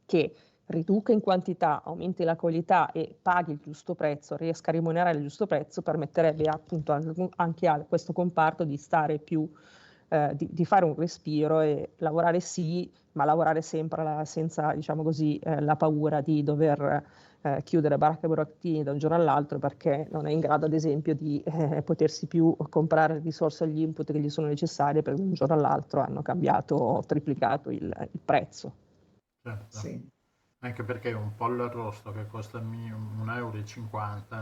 che riduca in quantità, aumenti la qualità e paghi il giusto prezzo, riesca a remunerare il giusto prezzo, permetterebbe appunto anche a questo comparto di stare più, di fare un respiro e lavorare sì, ma lavorare sempre senza, diciamo così, la paura di dover chiudere baracca e burattini da un giorno all'altro, perché non è in grado ad esempio di potersi più comprare risorse agli input che gli sono necessarie, perché da un giorno all'altro hanno cambiato o triplicato il prezzo. Certo. Sì. Anche perché un pollo arrosto che costa 1,50 euro,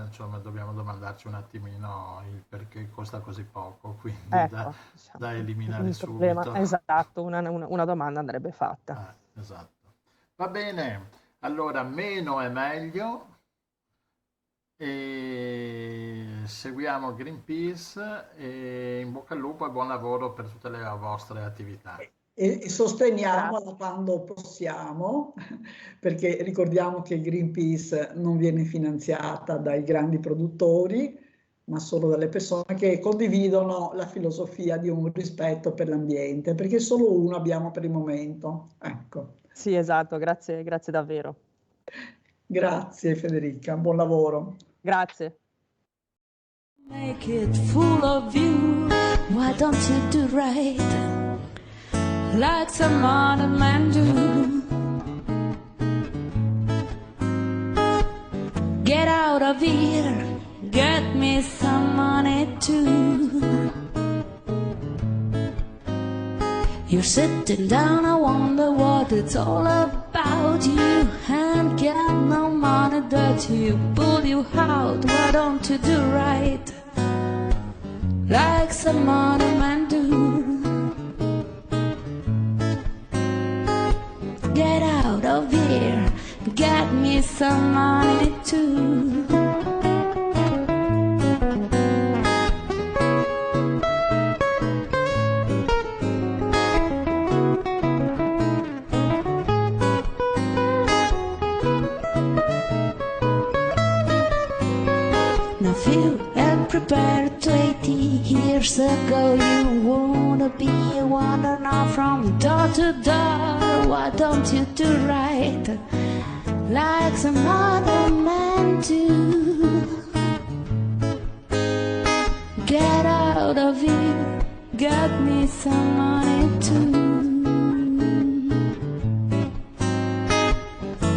insomma, dobbiamo domandarci un attimino il perché costa così poco, quindi Ecco, da diciamo, eliminare un problema, subito. esatto, una domanda andrebbe fatta. Esatto. Va bene, allora meno è meglio e seguiamo Greenpeace e in bocca al lupo e buon lavoro per tutte le vostre attività. E sosteniamola quando possiamo, perché ricordiamo che Greenpeace non viene finanziata dai grandi produttori, ma solo dalle persone che condividono la filosofia di un rispetto per l'ambiente, perché solo uno abbiamo per il momento. Ecco. Sì, esatto, grazie davvero. Grazie Federica, buon lavoro. Grazie. Make it full of you. Why don't you do right like some other men do? Get out of here, get me some money too. You're sitting down, I wonder what it's all about. You ain't got no money that you pull you out. Why don't you do right like some other men do? Get out of here, get me some money too. Now feel and prepare to 80 years ago. You wanna be a wanderer now from door to door. Why don't you do right like some other men do? Get out of here, get me some money too.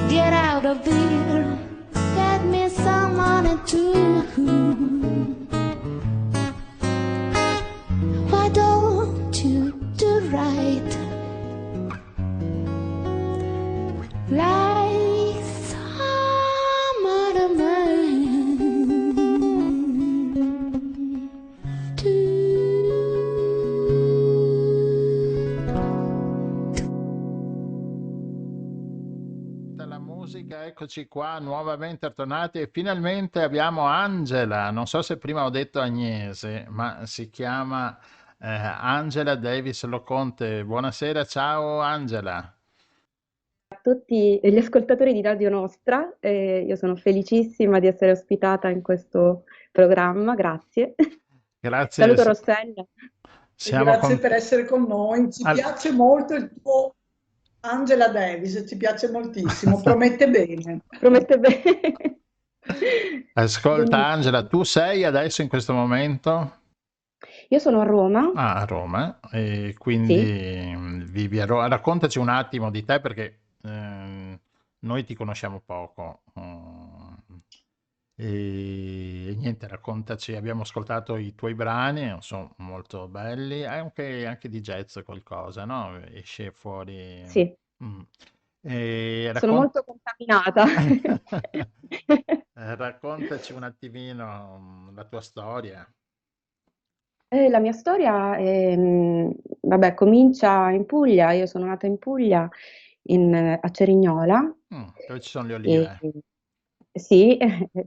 Get out of here, get me some money too. Why don't you do right like some other man do? La musica, eccoci qua, nuovamente tornati e finalmente abbiamo Angela. Non so se prima ho detto Agnese, ma si chiama Angela Davis Loconte. Buonasera, ciao Angela. A tutti gli ascoltatori di Radio Nostra, io sono felicissima di essere ospitata in questo programma, grazie. Grazie. Saluto Rossella. Grazie per essere con noi, ci piace molto il tuo Angela Davis, ci piace moltissimo, promette bene. Promette bene. Ascolta Benissimo. Angela, tu sei adesso in questo momento? Io sono a Roma. Ah, a Roma, e quindi vivi a Roma. Raccontaci un attimo di te perché noi ti conosciamo poco. E niente, raccontaci, abbiamo ascoltato i tuoi brani, sono molto belli, anche di jazz qualcosa, no? Esce fuori. Sì. E Sono molto contaminata. Raccontaci un attimino la tua storia. La mia storia vabbè, comincia in Puglia, io sono nata in Puglia, a Cerignola. Dove ci sono le olive? Sì,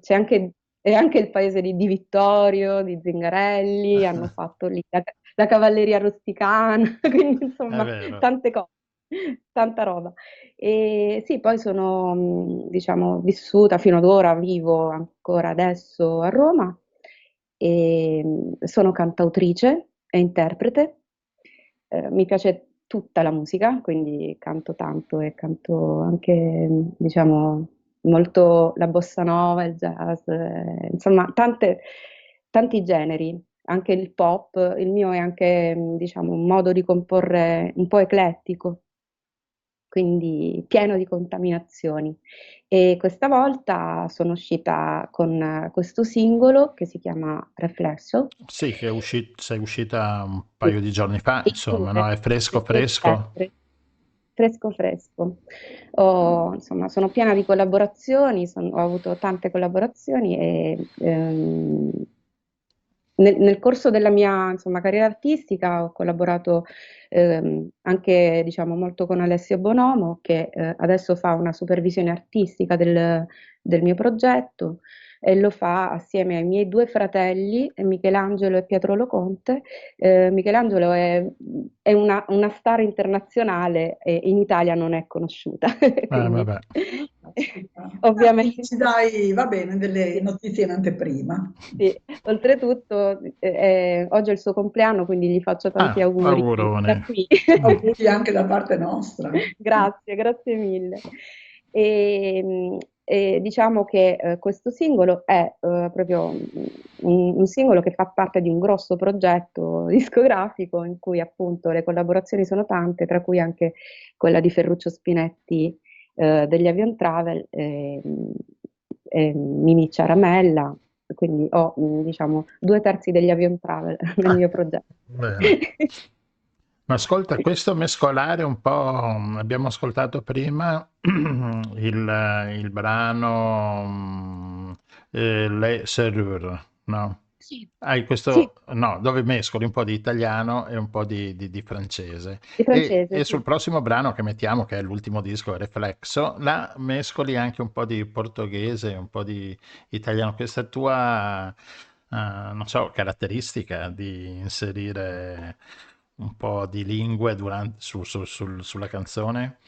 c'è anche il paese di Vittorio, di Zingarelli, hanno fatto lì la cavalleria rusticana, quindi insomma tante cose, tanta roba. E sì, poi sono diciamo vissuta fino ad ora, vivo ancora adesso a Roma e sono cantautrice e interprete. Mi piace tutta la musica, quindi canto tanto e canto anche diciamo molto la bossa nova, il jazz, insomma tanti generi, anche il pop. Il mio è anche diciamo un modo di comporre un po' eclettico, quindi pieno di contaminazioni. E questa volta sono uscita con questo singolo che si chiama Reflesso. Sì, che sei uscita un paio di giorni fa, insomma, no? È fresco. fresco fresco. Insomma, sono piena di collaborazioni, ho avuto tante collaborazioni e nel corso della mia, insomma, carriera artistica ho collaborato anche, diciamo, molto con Alessio Bonomo, che adesso fa una supervisione artistica del mio progetto e lo fa assieme ai miei due fratelli, Michelangelo e Pietro Loconte. Michelangelo è una star internazionale e in Italia non è conosciuta, quindi vabbè. ovviamente Ci dai, va bene, delle notizie in anteprima. sì. Oltretutto oggi è il suo compleanno, quindi gli faccio tanti auguri da qui. Auguri anche da parte nostra. Grazie mille. E diciamo che questo singolo è proprio un singolo che fa parte di un grosso progetto discografico in cui appunto le collaborazioni sono tante, tra cui anche quella di Ferruccio Spinetti degli Avion Travel e Mimì Ciaramella, quindi ho diciamo 2/3 degli Avion Travel nel mio progetto. Bene. Ma ascolta, questo mescolare un po', abbiamo ascoltato prima il brano Le Serrure, no? Sì. Hai questo, Sì. no, dove mescoli un po' di italiano e un po' di francese. Di francese, E sì. sul prossimo brano che mettiamo, che è l'ultimo disco, Reflexo, là mescoli anche un po' di portoghese, un po' di italiano. Questa tua, non so, caratteristica di inserire un po' di lingue sulla canzone?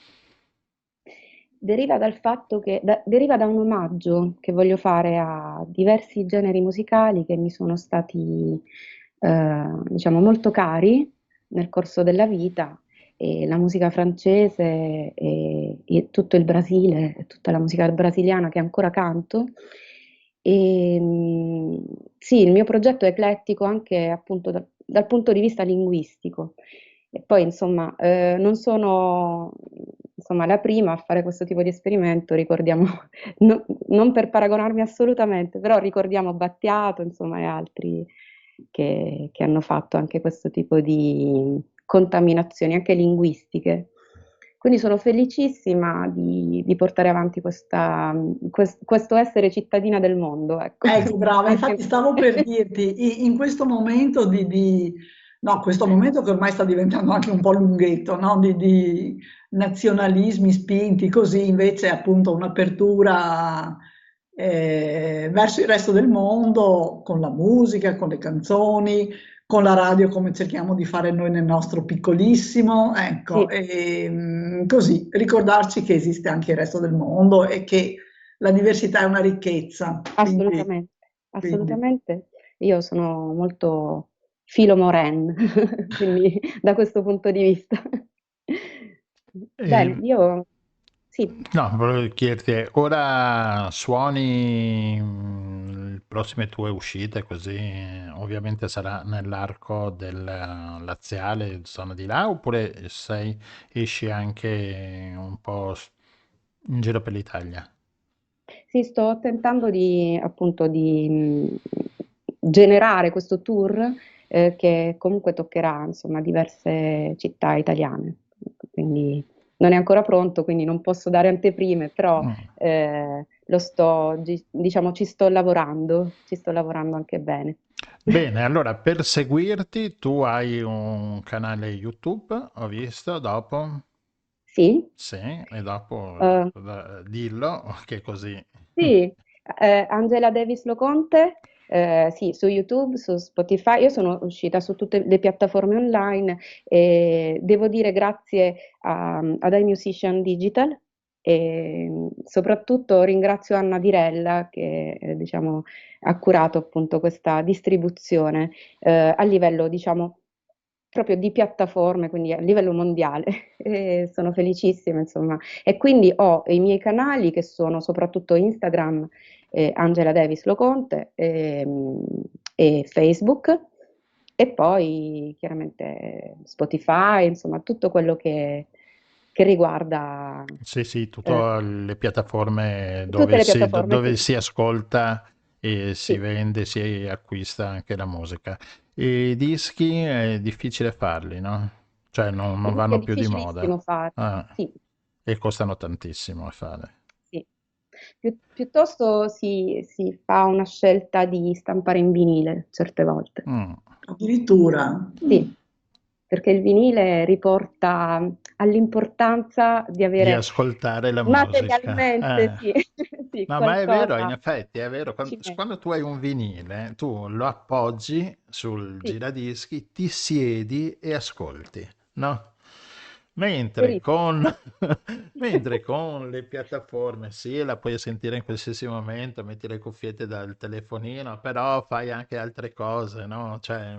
Deriva dal fatto che deriva da un omaggio che voglio fare a diversi generi musicali che mi sono stati, diciamo, molto cari nel corso della vita, e la musica francese e tutto il Brasile, e tutta la musica brasiliana che ancora canto. Sì, il mio progetto è eclettico anche appunto dal punto di vista linguistico. E poi, insomma, non sono insomma, la prima a fare questo tipo di esperimento, ricordiamo, non per paragonarmi assolutamente, però ricordiamo Battiato, insomma, e altri che hanno fatto anche questo tipo di contaminazioni, anche linguistiche. Quindi sono felicissima di portare avanti questo essere cittadina del mondo. Ecco, Ecco, brava, infatti stavo per dirti, in questo momento no, questo momento che ormai sta diventando anche un po' lunghetto, no? Di nazionalismi spinti, così invece appunto un'apertura verso il resto del mondo con la musica, con le canzoni, con la radio come cerchiamo di fare noi nel nostro piccolissimo, ecco, Sì. e così ricordarci che esiste anche il resto del mondo e che la diversità è una ricchezza. Assolutamente, assolutamente. Io sono molto filo Moren, quindi da questo punto di vista. Bene, io sì. No, volevo chiederti, ora suoni le prossime tue uscite, così ovviamente sarà nell'arco del laziale, zona di là, oppure esci anche un po' in giro per l'Italia? Sì, sto tentando appunto di generare questo tour che comunque toccherà insomma diverse città italiane. Quindi non è ancora pronto, quindi non posso dare anteprime, però diciamo, ci sto lavorando anche bene. Bene, allora per seguirti tu hai un canale YouTube, ho visto, dopo? Sì. Sì, e dopo dillo, che così. Sì, Angela Davis Loconte, sì, su YouTube, su Spotify, io sono uscita su tutte le piattaforme online e devo dire grazie ad iMusician Digital e soprattutto ringrazio Anna Virella che diciamo, ha curato appunto questa distribuzione a livello diciamo proprio di piattaforme, quindi a livello mondiale e sono felicissima insomma. E quindi ho i miei canali che sono soprattutto Instagram, Angela Davis Loconte e Facebook e poi chiaramente Spotify, insomma tutto quello che riguarda Sì, tutte le piattaforme tutte le piattaforme, dove sì. si ascolta e si Sì. vende, si acquista anche la musica. E i dischi è difficile farli, no? Cioè non È vanno più di moda. difficilissimo fare. Sì, E costano tantissimo a fare. sì. Piuttosto si fa una scelta di stampare in vinile certe volte. Addirittura. Sì, perché il vinile riporta all'importanza di Di avere ascoltare la musica. materialmente, sì, sì, No, ma è vero, in qualcosa effetti è vero. ci mette. Quando tu hai un vinile, tu lo appoggi sul Sì, giradischi, ti siedi e ascolti, no? Mentre verissimo. con, mentre con le piattaforme, sì, la puoi sentire in qualsiasi momento, metti le cuffiette dal telefonino, però fai anche altre cose, no? Cioè,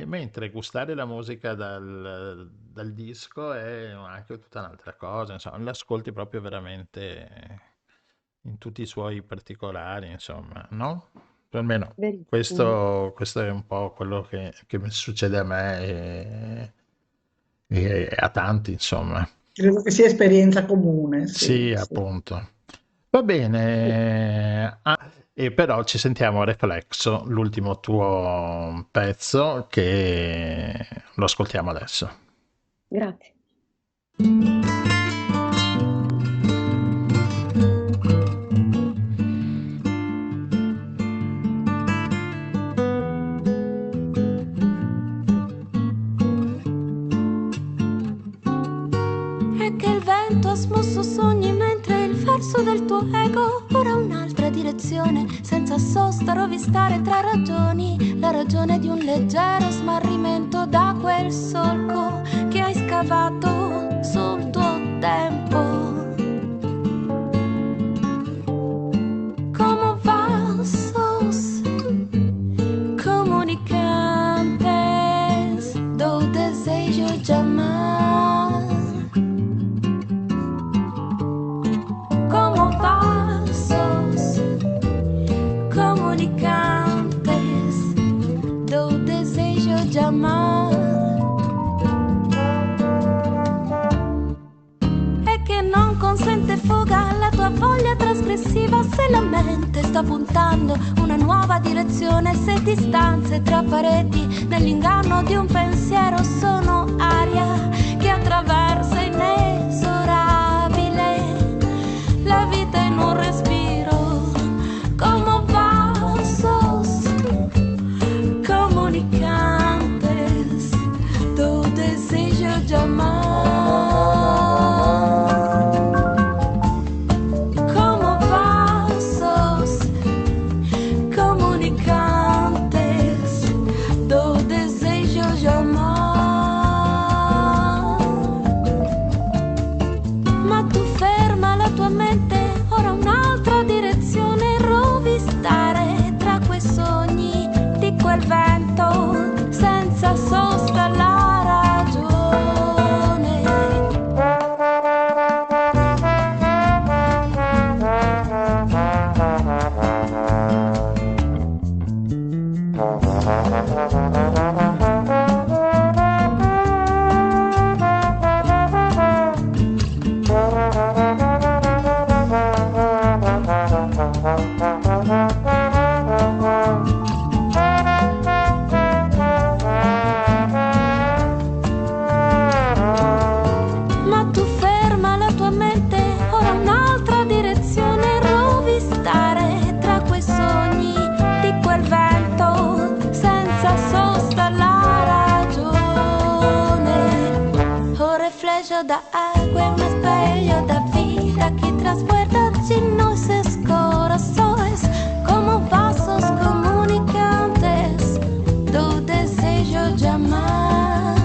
mentre gustare la musica dal disco è anche tutta un'altra cosa, insomma, l'ascolti proprio veramente in tutti i suoi particolari, insomma, no? Almeno Verissimo. questo è un po' quello che mi succede a me e a tanti, insomma. Credo che sia esperienza comune, sì, Sì, sì. appunto. Va Sì, bene. E però ci sentiamo a Reflexo, l'ultimo tuo pezzo, che lo ascoltiamo adesso. grazie. È che il vento ha smosso sogni mentre il verso del tuo ego ora ha un'altra direzione, senza sosta rovistare tra ragioni, la ragione di un leggero smarrimento da quel solco che hai scavato sul tuo tempo. Como vasos comunicantes do desejo de amar. Como vasos comunicantes do desejo de amar. E che non consente fuga alla tua voglia trasgressiva, se la mente sta puntando una nuova direzione, se distanze tra pareti nell'inganno di un pensiero sono aria che attraversa inesorabile la vita in un respiro. Como vasos comunicantes do desejo de amar. Como vasos comunicantes do desejo de amar. Ma tu ferma la tua mente, ora un'altra direzione, rovistare tra quei sogni di quel vento senza sosta la ragione. Ma tu ferma la tua mente, ora un'altra direzione, rovistare tra quei sogni di quel vento senza sosta la ragione. O reflejo da agua, un espejo da vida que transporta nuestros corazones como vasos comunicantes do desejo de amar.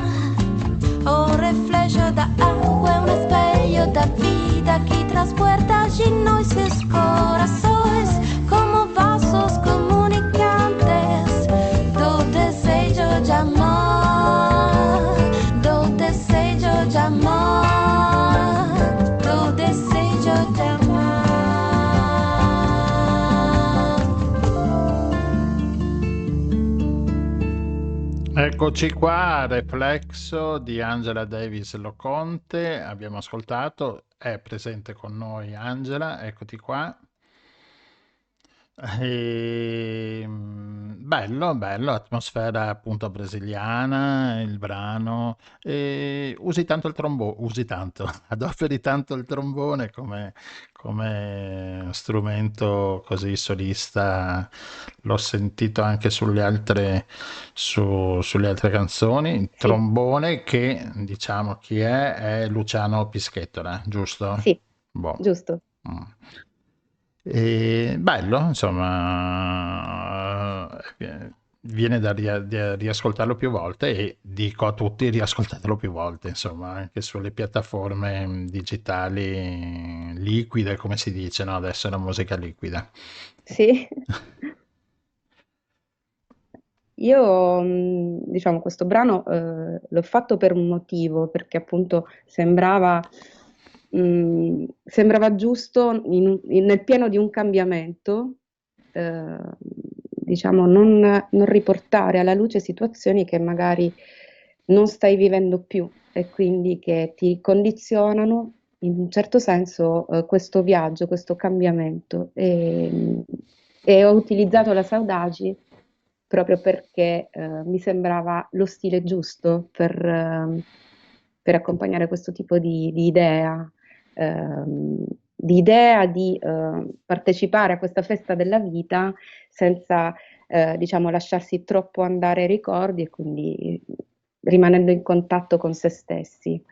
O reflejo da agua, un espejo da vida que transporta nuestros corazones como vasos comunicantes do desejo de amar, do desejo de amar, do desejo de amar. Eccoci qua, Reflexo di Angela Davis Loconte, abbiamo ascoltato, è presente con noi Angela, eccoti qua. Bello, atmosfera appunto brasiliana, il brano. Usi tanto il trombone, adoperi tanto il trombone come strumento così solista. L'ho sentito anche sulle altre canzoni. Il Sì, trombone che, diciamo, chi è Luciano Pischettola, giusto? sì, Boh. giusto. Mm. E bello, insomma, viene da riascoltarlo più volte e dico a tutti riascoltatelo più volte, insomma, anche sulle piattaforme digitali liquide, come si dice, no? Adesso è la musica liquida. Sì. Io, diciamo, questo brano l'ho fatto per un motivo, perché appunto sembrava giusto nel pieno di un cambiamento, diciamo, non riportare alla luce situazioni che magari non stai vivendo più e quindi che ti condizionano in un certo senso questo viaggio, questo cambiamento. E ho utilizzato la Saudagi proprio perché mi sembrava lo stile giusto per accompagnare questo tipo di idea, di partecipare a questa festa della vita senza, diciamo, lasciarsi troppo andare ai ricordi e quindi rimanendo in contatto con se stessi.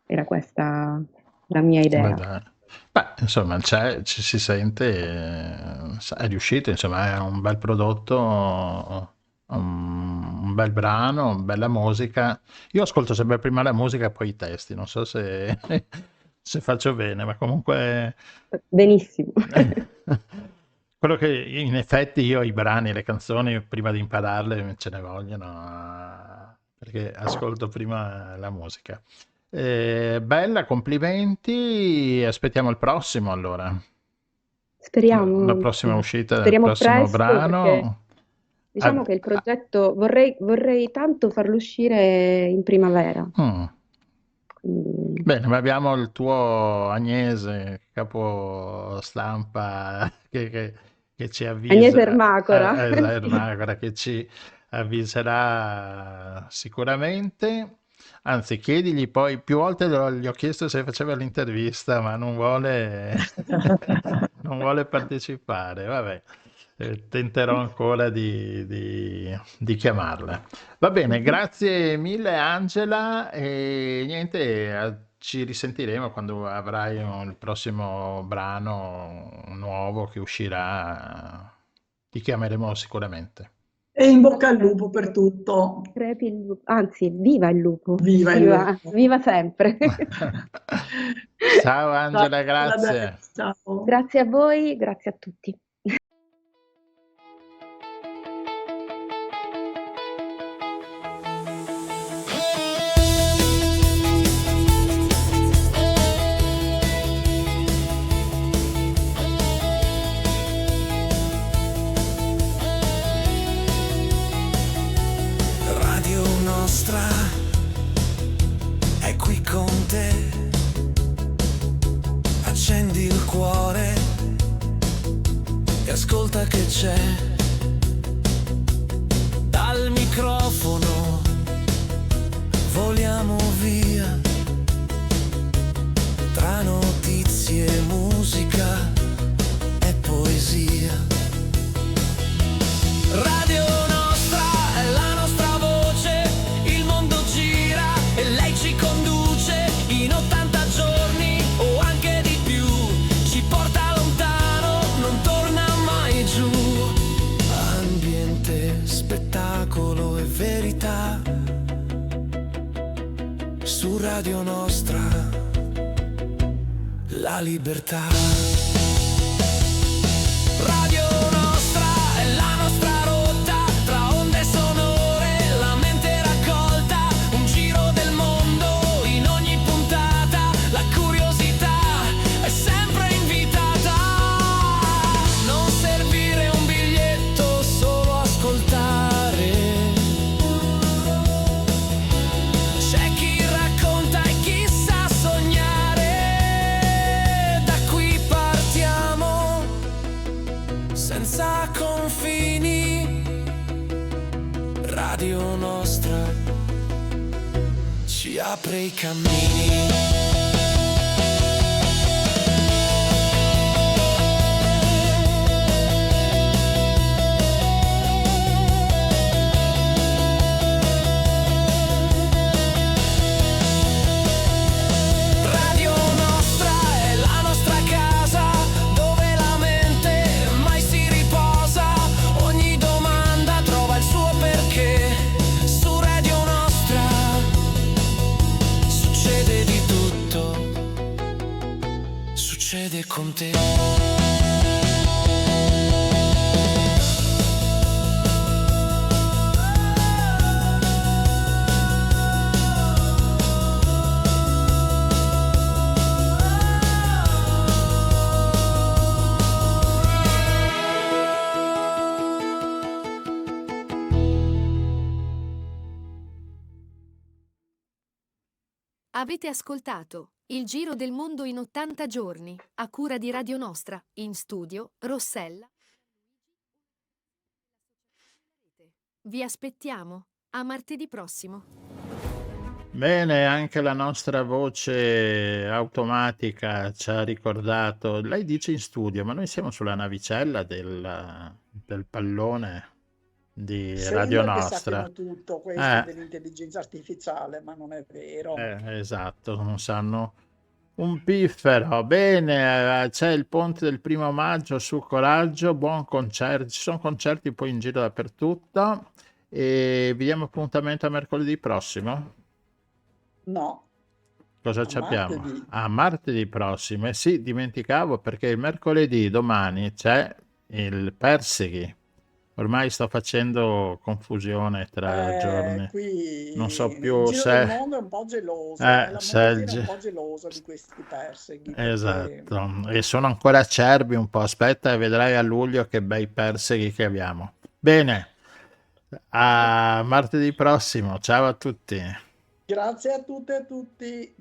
Era questa la mia idea. Beh, insomma, ci si sente, è riuscito, insomma, è un bel prodotto, un bel brano, bella musica. Io ascolto sempre prima la musica e poi i testi, non so se, se faccio bene, ma comunque... Benissimo. Quello che in effetti io i brani, le canzoni, prima di impararle ce ne vogliono, perché ascolto prima la musica. Bella, complimenti. Aspettiamo il prossimo allora. Speriamo. La prossima uscita del Speriamo prossimo presto, brano. perché diciamo che il progetto vorrei tanto farlo uscire in primavera. Bene, ma abbiamo il tuo Agnese, capo stampa, che ci avvisa. Agnese Ermacora. Ermacora, che ci avviserà sicuramente. Anzi, chiedigli poi, più volte gli ho chiesto se faceva l'intervista, ma non vuole partecipare. Vabbè, tenterò ancora di chiamarla. Va bene, grazie mille Angela e niente, ci risentiremo quando avrai il prossimo brano nuovo che uscirà. Ti chiameremo sicuramente. E in bocca al lupo per tutto. Crepi il lupo. Anzi, viva il lupo. Viva il lupo. Viva sempre. Ciao Angela, grazie. Ciao. Grazie a voi, grazie a tutti. Radio Nostra è qui con te, accendi il cuore e ascolta che c'è. Dal microfono voliamo via, tra notizie, musica e poesia. Radio Nostra è la nostra voce, il mondo gira e lei ci conduce in 80 giorni o anche di più, ci porta lontano, non torna mai giù. Ambiente, spettacolo e verità, su Radio Nostra la libertà. Radio Nostra è la nostra rotta, tra onde sonore la mente raccolta, un giro del mondo in ogni puntata, la curiosità è sempre invitata. Non servire un biglietto, solo ascoltare. C'è chi racconta e chi sa sognare, da qui parte apre i cammini. Radio nostra è la nostra casa, dove la mente mai si riposa, ogni domanda trova il suo perché. Su Radio Nostra succede di tutto, succede con te. Avete ascoltato Il Giro del Mondo in 80 giorni, a cura di Radio Nostra, in studio Rossella. Vi aspettiamo. A martedì prossimo. Bene, anche la nostra voce automatica ci ha ricordato. Lei dice in studio, ma noi siamo sulla navicella del pallone di Radio Sembra che Nostra. sappiano tutto questo Eh, dell'intelligenza artificiale, ma non è vero. esatto, non sanno un piffero. Bene, c'è il ponte del 1° maggio su Coraggio, buon concerto, ci sono concerti poi in giro dappertutto e vi diamo appuntamento a mercoledì prossimo. No, Cosa a ci abbiamo? martedì. A martedì prossimo. Eh sì, dimenticavo perché il mercoledì domani c'è il Perseghi. Ormai sto facendo confusione tra giorni. Non so Qui più il giro del se... mondo è un po' geloso, la se il montagniera è un gi- po' gelosa di questi perseghi, perché Esatto. E sono ancora acerbi un po'. Aspetta e vedrai a luglio che bei Perseghi che abbiamo. Bene, a martedì prossimo. Ciao a tutti. grazie a tutte e a tutti.